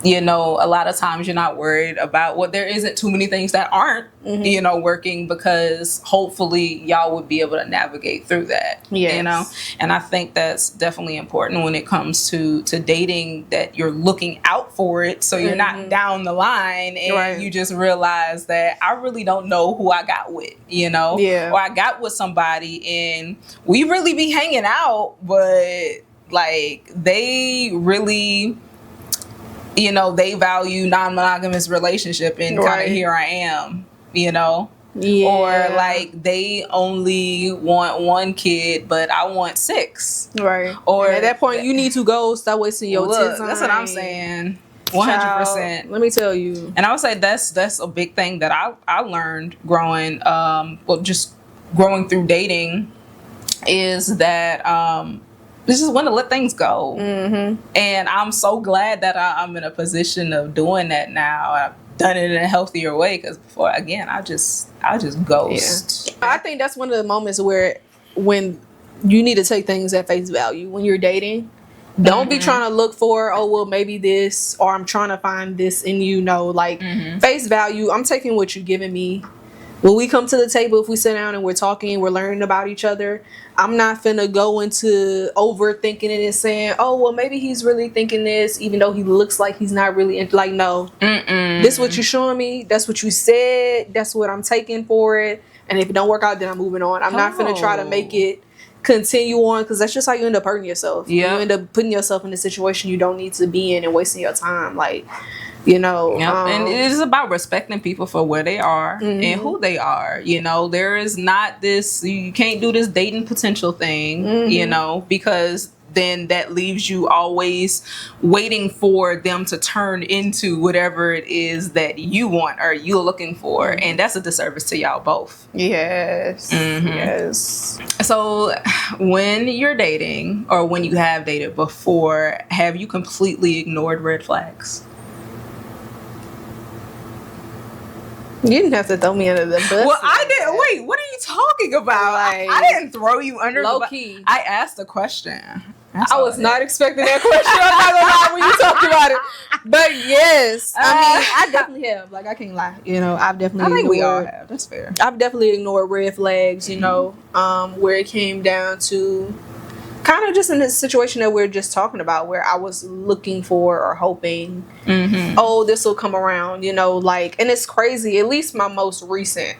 you know, a lot of times you're not worried about, well, there isn't too many things that aren't, you know, working, because hopefully y'all would be able to navigate through that, you know? And I think that's definitely important when it comes to dating, that you're looking out for it. So you're not down the line and you just realize that I really don't know who I got with, you know? Or I got with somebody and we really be hanging out, but like they really, you know, they value non-monogamous relationship, and kind of here I am, you know? Or like they only want one kid, but I want 6. Or and at that point, you need to go stop wasting your time. That's what I'm saying. 100%. Let me tell you. And I would say that's a big thing that I learned growing, just growing through dating, is that this is when to let things go. And I'm so glad that I'm in a position of doing that now. I've done it in a healthier way, because before, again, I just ghost. I think that's one of the moments when you need to take things at face value when you're dating. Don't be trying to look for, oh, well, maybe this, or I'm trying to find this in you. No, like face value. I'm taking what you're giving me. When we come to the table, if we sit down and we're talking, we're learning about each other, I'm not finna go into overthinking it and saying, oh, well, maybe he's really thinking this, even though he looks like he's not really like, no. This is what you're showing me. That's what you said. That's what I'm taking for it. And if it don't work out, then I'm moving on. I'm not finna try to make it continue on, because that's just how you end up hurting yourself. You end up putting yourself in a situation you don't need to be in and wasting your time. Like, you know, and it is about respecting people for where they are and who they are. You know, there is not this, you can't do this dating potential thing, you know, because then that leaves you always waiting for them to turn into whatever it is that you want or you're looking for. And that's a disservice to y'all both. Yes. So when you're dating, or when you have dated before, have you completely ignored red flags? You didn't have to throw me under the bus. Well, I didn't. Wait, what are you talking about? Like, I didn't throw you under low the bus. key. I asked a question. I was not expecting that question. I'm not gonna lie when you talked about it. But yes, I mean, I definitely have. Like, I can't lie. You know, I've definitely. I think we all have. That's fair. I've definitely ignored red flags. You know, where it came down to kind of just in this situation that we're just talking about, where I was looking for or hoping, oh, this will come around. You know, like, and it's crazy. At least my most recent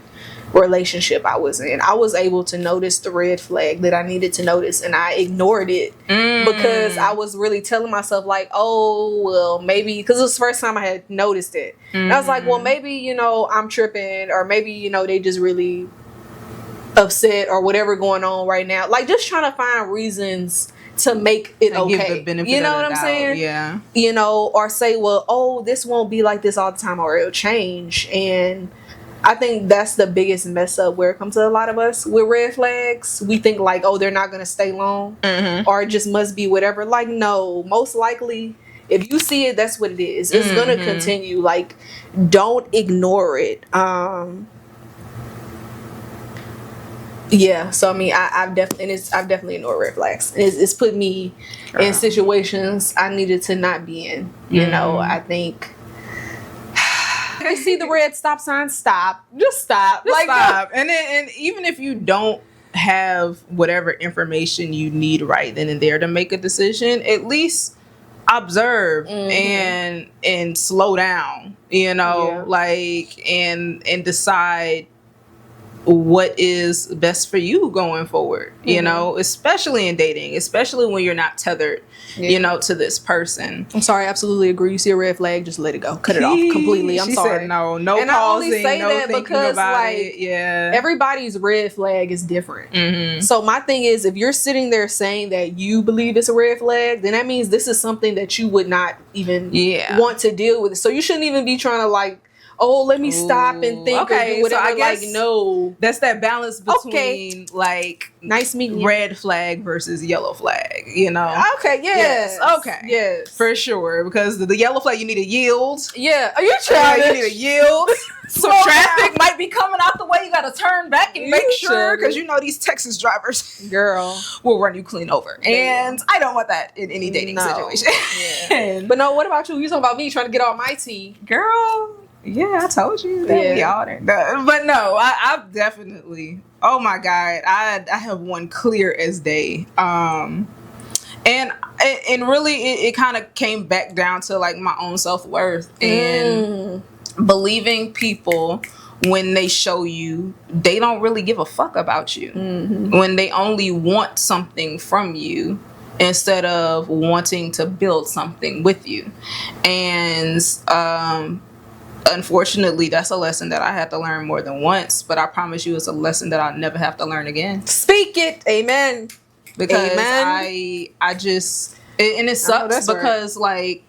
relationship I was in, I was able to notice the red flag that I needed to notice, and I ignored it because I was really telling myself like, oh, well, maybe, because it was the first time I had noticed it. And I was like, well, maybe, you know, I'm tripping, or maybe, you know, they just really upset or whatever going on right now. Like, just trying to find reasons to make it okay. Give the benefit you know of what the I'm doubt. saying? Yeah. You know, or say, well, oh, this won't be like this all the time, or it'll change. And I think that's the biggest mess up where it comes to a lot of us with red flags. We think like, oh, they're not going to stay long, or it just must be whatever. Like, no, most likely, if you see it, that's what it is. It's going to continue. Like, don't ignore it. Yeah, so I mean, I've definitely ignored red flags. It's put me in situations I needed to not be in. You know, I think. I see the red stop sign. Stop. Just stop. Just stop. And even if you don't have whatever information you need right then and there to make a decision, at least observe and slow down. You know, like and decide what is best for you going forward, you know, especially in dating, especially when you're not tethered, you know, to this person. I'm sorry, I absolutely agree. You see a red flag, just let it go. Cut it off completely. I'm she sorry. Said no and pausing, I only say no that thinking because, about like, it. Yeah. Everybody's red flag is different. So my thing is, if you're sitting there saying that you believe it's a red flag, then that means this is something that you would not even want to deal with. So you shouldn't even be trying to like, oh, let me stop and think or okay, do whatever. so I guess like, no. that's that balance between Okay. like Nice meeting you. red flag versus yellow flag, you know? Okay, yes. Okay. Yes. For sure. Because the yellow flag, you need to yield. Yeah. Are you Yeah, trying you need to yield. Some traffic might be coming out the way. You got to turn back and make sure, because you know these Texas drivers, girl, will run you clean over. And I don't want that in any dating situation. Yeah. But no, what about you? You talking about me trying to get all my tea, girl? Yeah, I told you that we all there. But no, I've definitely. Oh my God, I have one clear as day. And really, it kind of came back down to like my own self-worth and believing people when they show you they don't really give a fuck about you, when they only want something from you instead of wanting to build something with you. And unfortunately, that's a lesson that I had to learn more than once, but I promise you it's a lesson that I'll never have to learn again. Speak it. Amen. Because Amen. I just, and it sucks because like,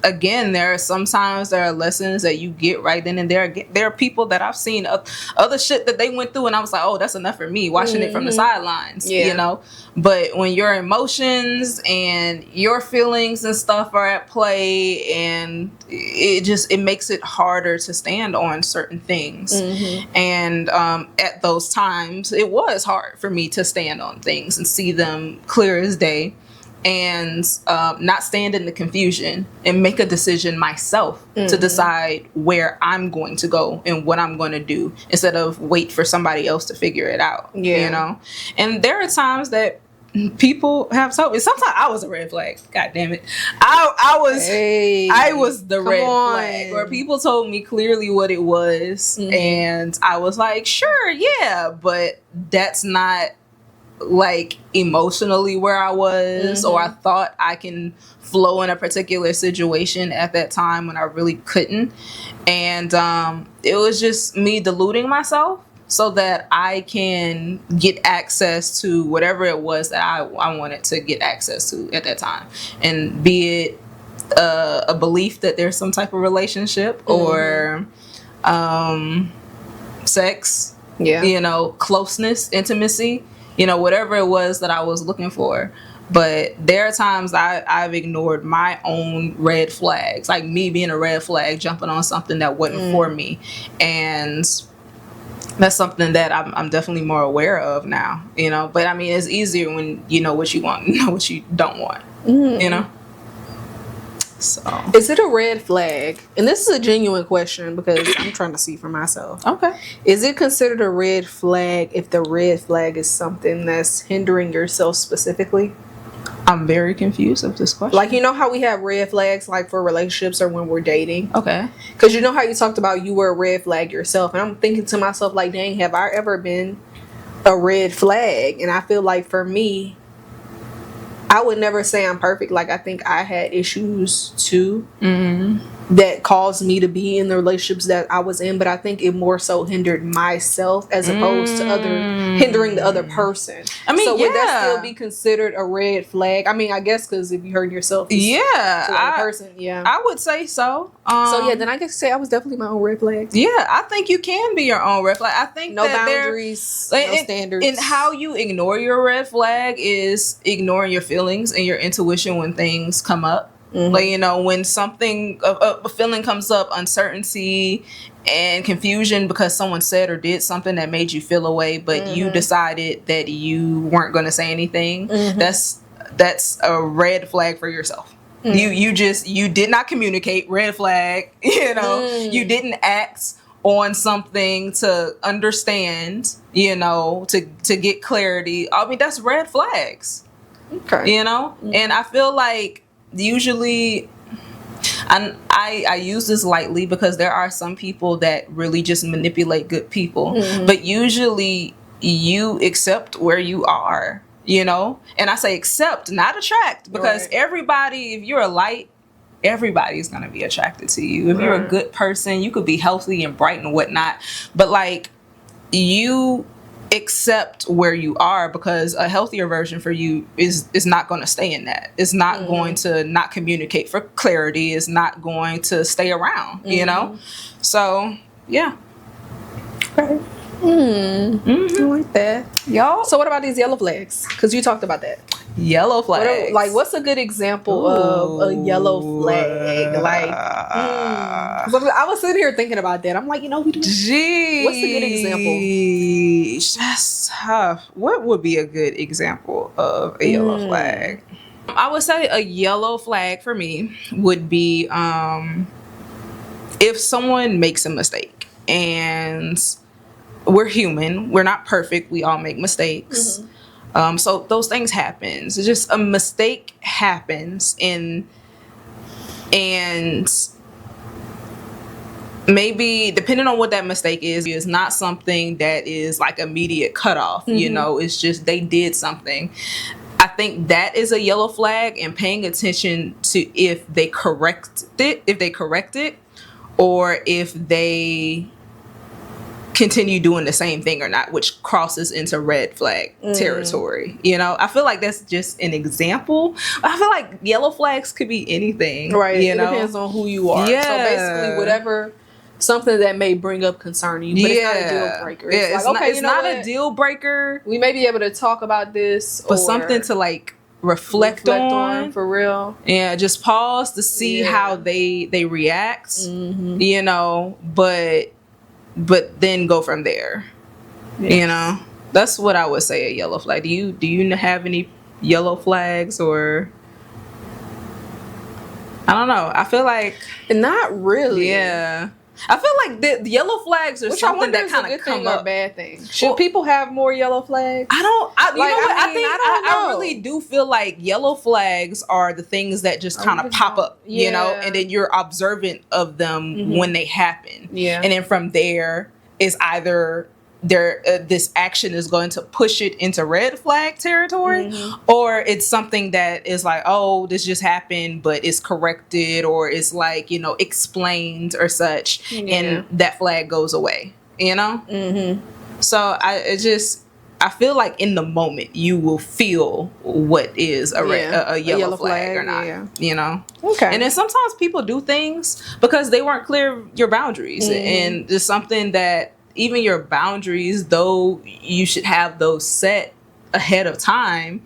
again, there are lessons that you get right then and there. There are people that I've seen other shit that they went through, and I was like, oh, that's enough for me, watching it from the sidelines, you know. But when your emotions and your feelings and stuff are at play, and it makes it harder to stand on certain things. And at those times, it was hard for me to stand on things and see them clear as day. And not stand in the confusion and make a decision myself to decide where I'm going to go and what I'm going to do instead of wait for somebody else to figure it out. You know? And there are times that people have told me, sometimes I was a red flag. God damn it. I was the red flag where people told me clearly what it was. And I was like, sure, yeah, but that's not like emotionally where I was, or I thought I can flow in a particular situation at that time when I really couldn't. And it was just me deluding myself so that I can get access to whatever it was that I wanted to get access to at that time. And be it a belief that there's some type of relationship or sex, you know, closeness, intimacy, you know, whatever it was that I was looking for. But there are times I've ignored my own red flags, like me being a red flag, jumping on something that wasn't for me. And that's something that I'm definitely more aware of now, you know. But I mean, it's easier when you know what you want and know what you don't want, you know. So, is it a red flag? And this is a genuine question because I'm trying to see for myself. Okay. Is it considered a red flag if the red flag is something that's hindering yourself specifically? I'm very confused of this question. Like, you know how we have red flags like for relationships or when we're dating? Okay. Because you know how you talked about you were a red flag yourself. And I'm thinking to myself, like, dang, have I ever been a red flag? And I feel like for me, I would never say I'm perfect. Like, I think I had issues too that caused me to be in the relationships that I was in. But I think it more so hindered myself as opposed to hindering the other person. I mean, so would that still be considered a red flag? I mean, I guess because if you hurt yourself, I would say so. So yeah, then I guess say I was definitely my own red flag. Yeah, I think you can be your own red flag. I think no boundaries, no standards. And how you ignore your red flag is ignoring your feelings and your intuition when things come up. Like, you know, when something, a feeling comes up, uncertainty and confusion because someone said or did something that made you feel away, but you decided that you weren't going to say anything. That's a red flag for yourself. You did not communicate, red flag. You know, you didn't act on something to understand, you know, to get clarity. I mean, that's red flags. Okay. You know? And I feel like usually I use this lightly because there are some people that really just manipulate good people. But usually you accept where you are, you know? And I say accept, not attract, because everybody, if you're a light, everybody's going to be attracted to you. If you're a good person, you could be healthy and bright and whatnot. But like, you accept where you are, because a healthier version for you is not going to stay in that. It's not going to not communicate for clarity. It's not going to stay around, you know? So, yeah. Okay. I like that. Y'all. So what about these yellow flags? Because you talked about that. Yellow flags. What's a good example of a yellow flag? I was sitting here thinking about that. I'm like, we do. Jeez. What's a good example? That's tough. What would be a good example of a yellow flag? I would say a yellow flag for me would be if someone makes a mistake, and we're human. We're not perfect. We all make mistakes. So those things happen. It's just a mistake happens, and maybe depending on what that mistake is not something that is like immediate cutoff. It's just they did something. I think that is a yellow flag, and paying attention to if they correct it, or if they continue doing the same thing or not, which crosses into red flag territory. I feel like that's just an example. I feel like yellow flags could be anything, right? It depends on who you are. So basically, whatever, something that may bring up concern to you, but it's not a deal breaker. It's not a deal breaker. We may be able to talk about this, but something to like reflect on for real. Yeah, just pause to see how they react. But then go from there. That's what I would say a yellow flag. Do you have any yellow flags? Or I don't know, I feel like not really. I feel like the yellow flags are something that kind of come up. Or bad thing. Should people have more yellow flags? I really do feel like yellow flags are the things that just kind of pop up, and then you're observant of them when they happen. And then from there is either this action is going to push it into red flag territory, or it's something that is like, oh, this just happened, but it's corrected, or it's like, explained or such, and that flag goes away, So I feel like in the moment you will feel what is a yellow flag or not, Okay. And then sometimes people do things because they weren't clear your boundaries, and it's something that even your boundaries, though you should have those set ahead of time.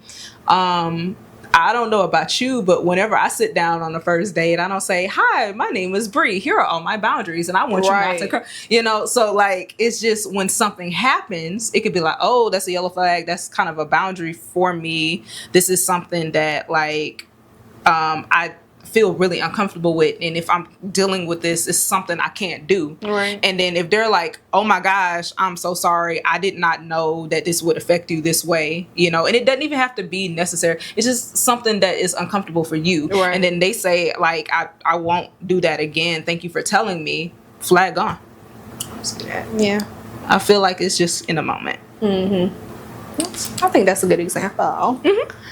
I don't know about you, but whenever I sit down on the first date, I don't say, "Hi, my name is Bree. Here are all my boundaries, and I want you not to," So like, it's just when something happens, it could be like, "Oh, that's a yellow flag. That's kind of a boundary for me. This is something that like, I feel really uncomfortable with, and if I'm dealing with this, it's something I can't do." And then if they're like, "Oh my gosh, I'm so sorry, I did not know that this would affect you this way," and it doesn't even have to be necessary, it's just something that is uncomfortable for you, and then they say like, I won't do that again, thank you for telling me, flag on. I feel like it's just in a moment. I think that's a good example.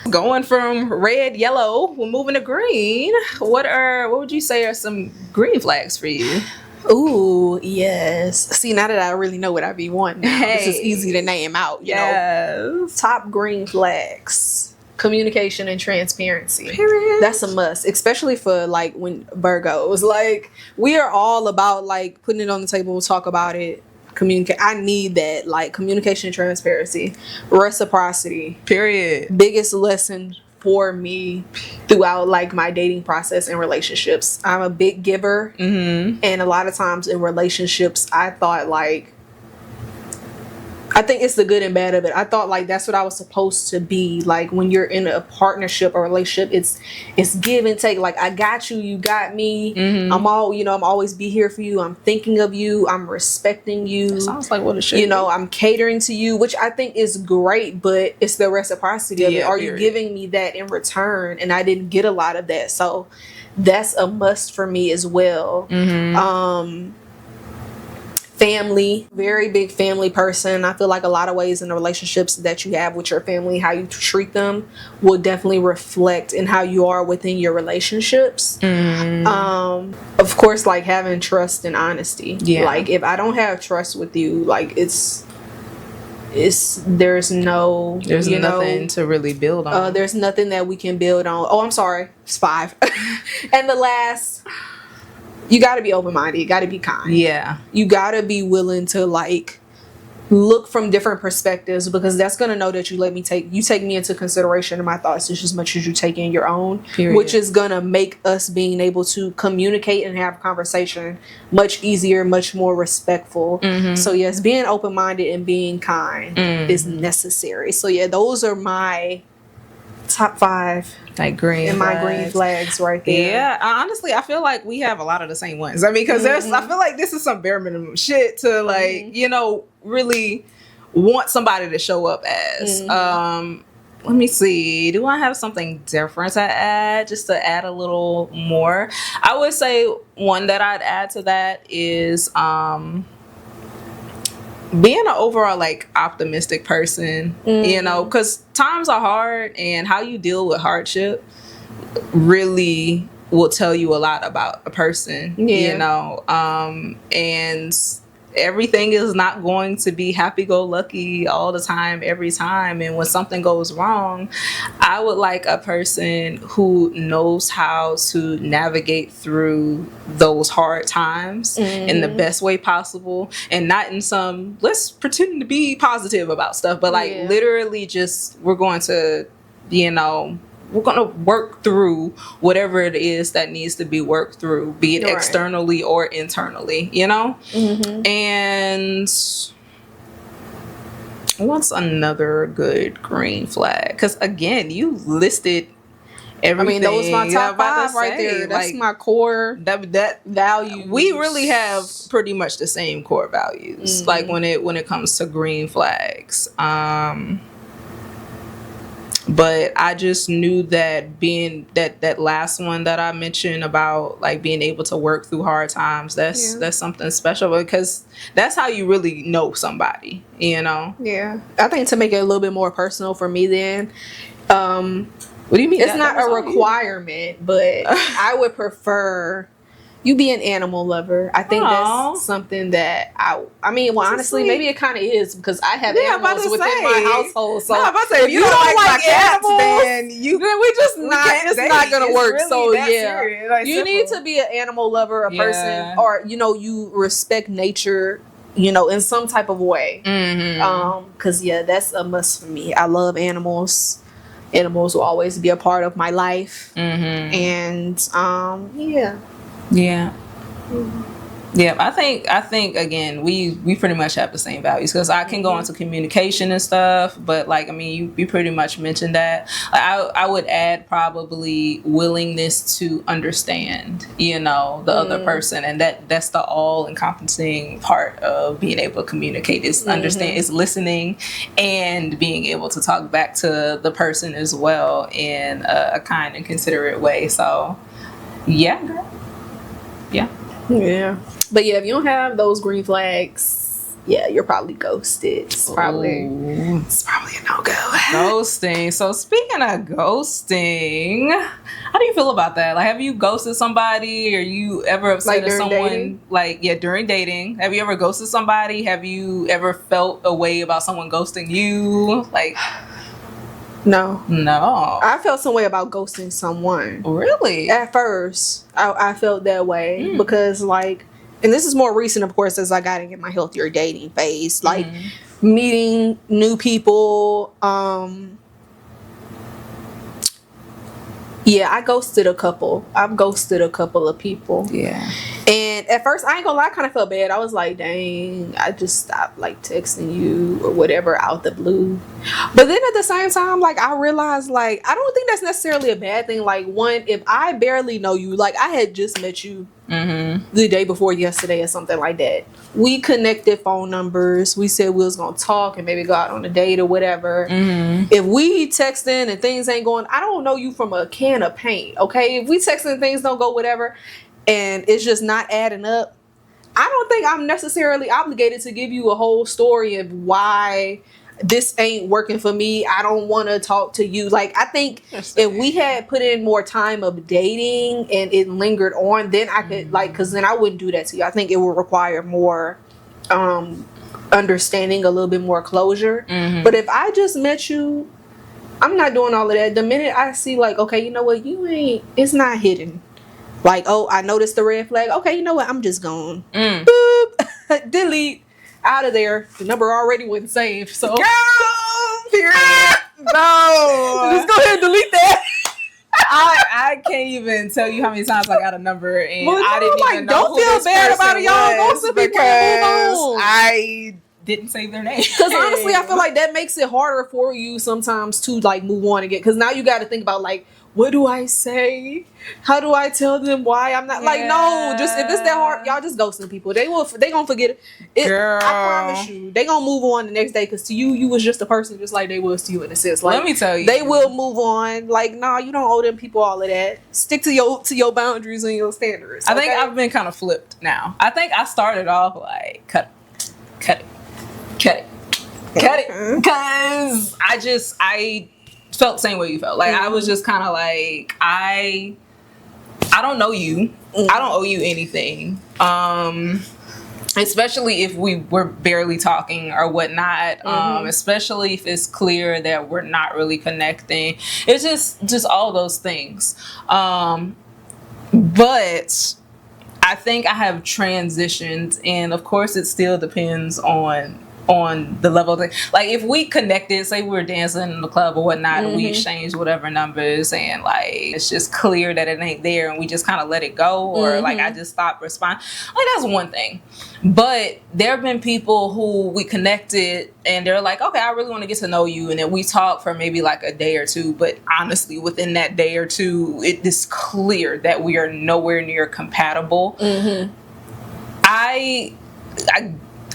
Going from red, yellow, we're moving to green. What would you say are some green flags for you? Ooh, yes. See, now that I really know what I be wanting, this is easy to name out. You know, top green flags: communication and transparency. Period. That's a must, especially for like when Virgos. Like, we are all about like putting it on the table. We'll talk about it. Communicate. I need that, like, communication and transparency, reciprocity. Period. Biggest lesson for me throughout like my dating process and relationships. I'm a big giver, and a lot of times in relationships, I thought like, I think it's the good and bad of it. I thought like that's what I was supposed to be. Like when you're in a partnership or relationship, it's give and take. Like, I got you, you got me. I'm always be here for you. I'm thinking of you. I'm respecting you. That sounds like what it should be. I'm catering to you, which I think is great, but it's the reciprocity of it. Are you giving me that in return? And I didn't get a lot of that. So that's a must for me as well. Family, very big family person. I feel like a lot of ways in the relationships that you have with your family, how you treat them will definitely reflect in how you are within your relationships. Of course, like having trust and honesty. Like if I don't have trust with you, like there's no, There's nothing to really build on. There's nothing that we can build on. Oh, I'm sorry, it's 5. And the last, you got to be open-minded. You got to be kind. Yeah. You got to be willing to like look from different perspectives, because that's going to know that you take me into consideration in my thoughts just as much as you take in your own. Period. Which is going to make us being able to communicate and have conversation much easier, much more respectful. Mm-hmm. So yes, being open-minded and being kind is necessary. So yeah, those are my top 5 like green flags right there. Yeah, honestly, I feel like we have a lot of the same ones. I mean, because I feel like this is some bare minimum shit to like, really want somebody to show up as. Let me see. Do I have something different to add? Just to add a little more, I would say one that I'd add to that is being an overall like optimistic person, because times are hard, and how you deal with hardship really will tell you a lot about a person. And everything is not going to be happy-go-lucky all the time, every time. And when something goes wrong, I would like a person who knows how to navigate through those hard times in the best way possible, and not in some let's pretend to be positive about stuff, but like literally just we're going to work through whatever it is that needs to be worked through, be it externally or internally, And what's another good green flag? Because again, you listed everything. I mean, those my top 5 right there. That's like, my core that value. We really have pretty much the same core values. Like when it comes to green flags. But I just knew that being that last one that I mentioned about like being able to work through hard times, that's something special, because that's how you really know somebody, Yeah. I think to make it a little bit more personal for me then, what do you mean? It's not a requirement, but I would prefer you be an animal lover. I think that's something that I mean, well, honestly, maybe it kind of is, because I have animals within my household. So if you don't like animals, then we just it's not gonna work. Really so yeah, like, you need to be an animal lover, a person, or you respect nature, in some type of way. Because that's a must for me. I love animals. Animals will always be a part of my life, and Yeah. Yeah, I think again we pretty much have the same values, because I can go into communication and stuff, but like I mean you pretty much mentioned that. I would add probably willingness to understand the other person, and that's the all encompassing part of being able to communicate is understand, is listening and being able to talk back to the person as well in a kind and considerate way. So yeah, girl. Yeah. But yeah, if you don't have those green flags, you're probably ghosted. It's probably a no-go. Ghosting. So speaking of ghosting, how do you feel about that? Like, have you ghosted somebody? Or you ever upset at someone dating? During dating? Have you ever ghosted somebody? Have you ever felt a way about someone ghosting you? Like, no. I felt some way about ghosting someone. Really? At first, I felt that way because, like, and this is more recent, of course, as I got in my healthier dating phase, like meeting new people. I ghosted a couple. I've ghosted a couple of people. Yeah. And at first, I ain't gonna lie, I kind of felt bad. I was like, dang, I just stopped like texting you or whatever out the blue. But then at the same time, like, I realized, like, I don't think that's necessarily a bad thing. Like, one, if I barely know you, like, I had just met you the day before yesterday or something like that. We connected phone numbers. We said we was gonna talk and maybe go out on a date or whatever. If we texting and things ain't going, I don't know you from a can of paint, okay? If we texting and things don't go whatever, and it's just not adding up, I don't think I'm necessarily obligated to give you a whole story of why this ain't working for me. I don't want to talk to you. Like, I think if we had put in more time of dating and it lingered on, then I could, like, because then I wouldn't do that to you. I think it would require more understanding, a little bit more closure. But if I just met you, I'm not doing all of that. The minute I see like, okay, you know what, it's not hidden. Like, oh, I noticed the red flag. Okay, you know what, I'm just gone. Boop. Delete. Out of there. The number already wasn't saved. So period. No. Just go ahead and delete that. I can't even tell you how many times I got a number and I didn't even know don't who feel this bad person about it, y'all. Go was to people and because move on. I didn't save their name. Because honestly, I feel like that makes it harder for you sometimes to like move on and get. Because now you got to think about like, what do I say? How do I tell them why I'm not like no? Just if it's that hard, y'all just ghosting people. They gonna forget it. Girl. I promise you, they gonna move on the next day. Because to you was just a person, just like they was to you in a sense. Like let me tell you, they will move on. Like nah, you don't owe them people all of that. Stick to your boundaries and your standards. I think okay? I've been kind of flipped now. I think I started off like cut it, because I felt the same way you felt. Like I was just kind of like I don't know you. I don't owe you anything. Especially if we were barely talking or whatnot. Especially if it's clear that we're not really connecting. It's just all those things. But I think I have transitioned, and of course it still depends on the level of like if we connected, say we were dancing in the club or whatnot, and we exchanged whatever numbers, and like it's just clear that it ain't there, and we just kind of let it go, or like I just stopped responding. Like that's one thing. But there have been people who we connected, and they're like, okay, I really want to get to know you, and then we talk for maybe like a day or two. But honestly, within that day or two, it is clear that we are nowhere near compatible.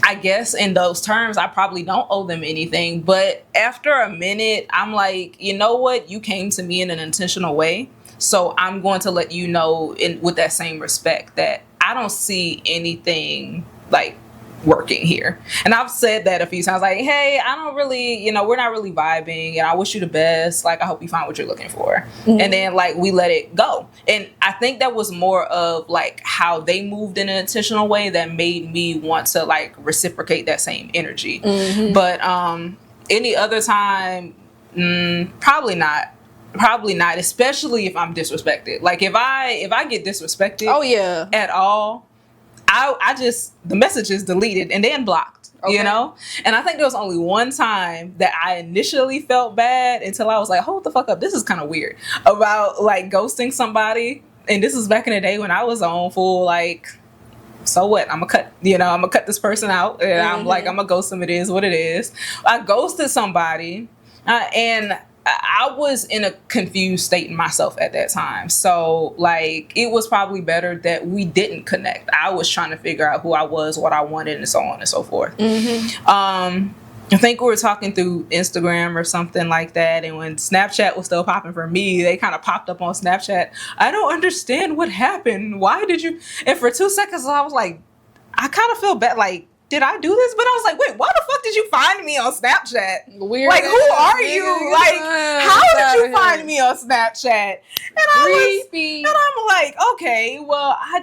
I guess in those terms, I probably don't owe them anything. But after a minute, I'm like, you know what? You came to me in an intentional way. So I'm going to let you know with that same respect that I don't see anything like working here. And I've said that a few times, like, hey, I don't really, we're not really vibing, and I wish you the best. Like, I hope you find what you're looking for. And then like we let it go. And I think that was more of like how they moved in an intentional way that made me want to like reciprocate that same energy. But any other time, probably not. Probably not, especially if I'm disrespected. Like if I get disrespected at all, I just, the message is deleted and then blocked, And I think there was only one time that I initially felt bad until I was like, hold the fuck up. This is kind of weird about like ghosting somebody. And this is back in the day when I was on full, like, so what? I'm gonna cut this person out. And I'm like, I'm gonna ghost them. It is what it is. I ghosted somebody and I was in a confused state in myself at that time. So like it was probably better that we didn't connect. I was trying to figure out who I was, what I wanted, and so on and so forth. I think we were talking through Instagram or something like that. And when Snapchat was still popping for me, they kind of popped up on Snapchat. I don't understand what happened. Why did you? And for 2 seconds, I was like, I kind of feel bad. Like, did I do this? But I was like, wait, why the fuck did you find me on Snapchat? Weird. Like, who are you? Like, how did you find me on Snapchat? And Creepy. I'm like, okay, well, I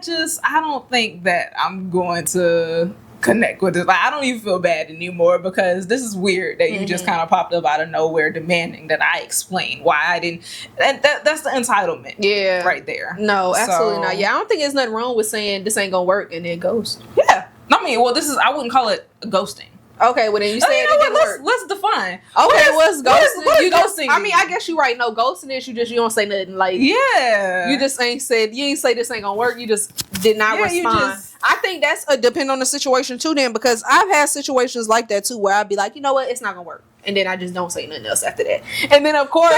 don't think that I'm going to connect with this. Like, I don't even feel bad anymore because this is weird that you just kind of popped up out of nowhere demanding that I explain why I didn't. And that's the entitlement. Yeah. Right there. No, absolutely not. Yeah, I don't think there's nothing wrong with saying this ain't gonna work and then ghost. Yeah. I mean, well, I wouldn't call it ghosting. Okay, well then you said it didn't work. Let's define. Okay, what's ghosting? What is ghosting? I mean, I guess you're right. No, ghosting is you don't say nothing. Like you just ain't say this ain't gonna work. You just did not respond. I think that's depend on the situation too. Then because I've had situations like that too, where I'd be like, you know what, it's not gonna work, and then I just don't say nothing else after that. And then of course,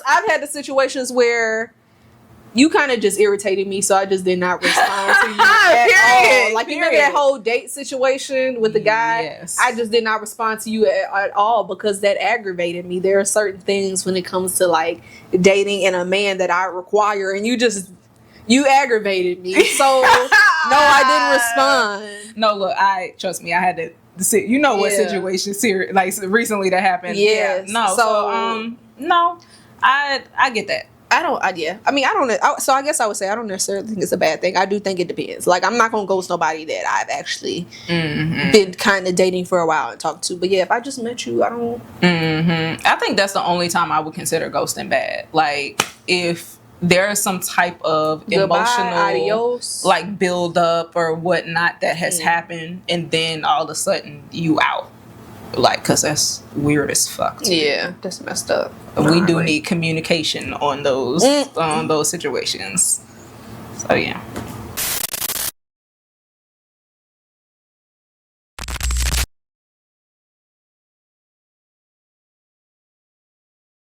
I've had the situations where you kind of just irritated me, so I just did not respond to you at all. Like, you remember that whole date situation with the guy? Yes. I just did not respond to you at all because that aggravated me. There are certain things when it comes to, like, dating and a man that I require, and you aggravated me. So, no, I didn't respond. No, look, trust me, I had to see, what situation, like, recently that happened. Yes. Yeah. No, so, no, I get that. Yeah. I mean, I don't. So I guess I would say I don't necessarily think it's a bad thing. I do think it depends. Like, I'm not gonna ghost nobody that I've actually been kind of dating for a while and talked to. But yeah, if I just met you, I don't. I think that's the only time I would consider ghosting bad. Like, if there's some type of Goodbye, emotional, adios. like, build up or whatnot that has happened, and then all of a sudden you out. Like, because that's weird as fuck. Yeah, that's messed up. We do need communication on those situations. So yeah.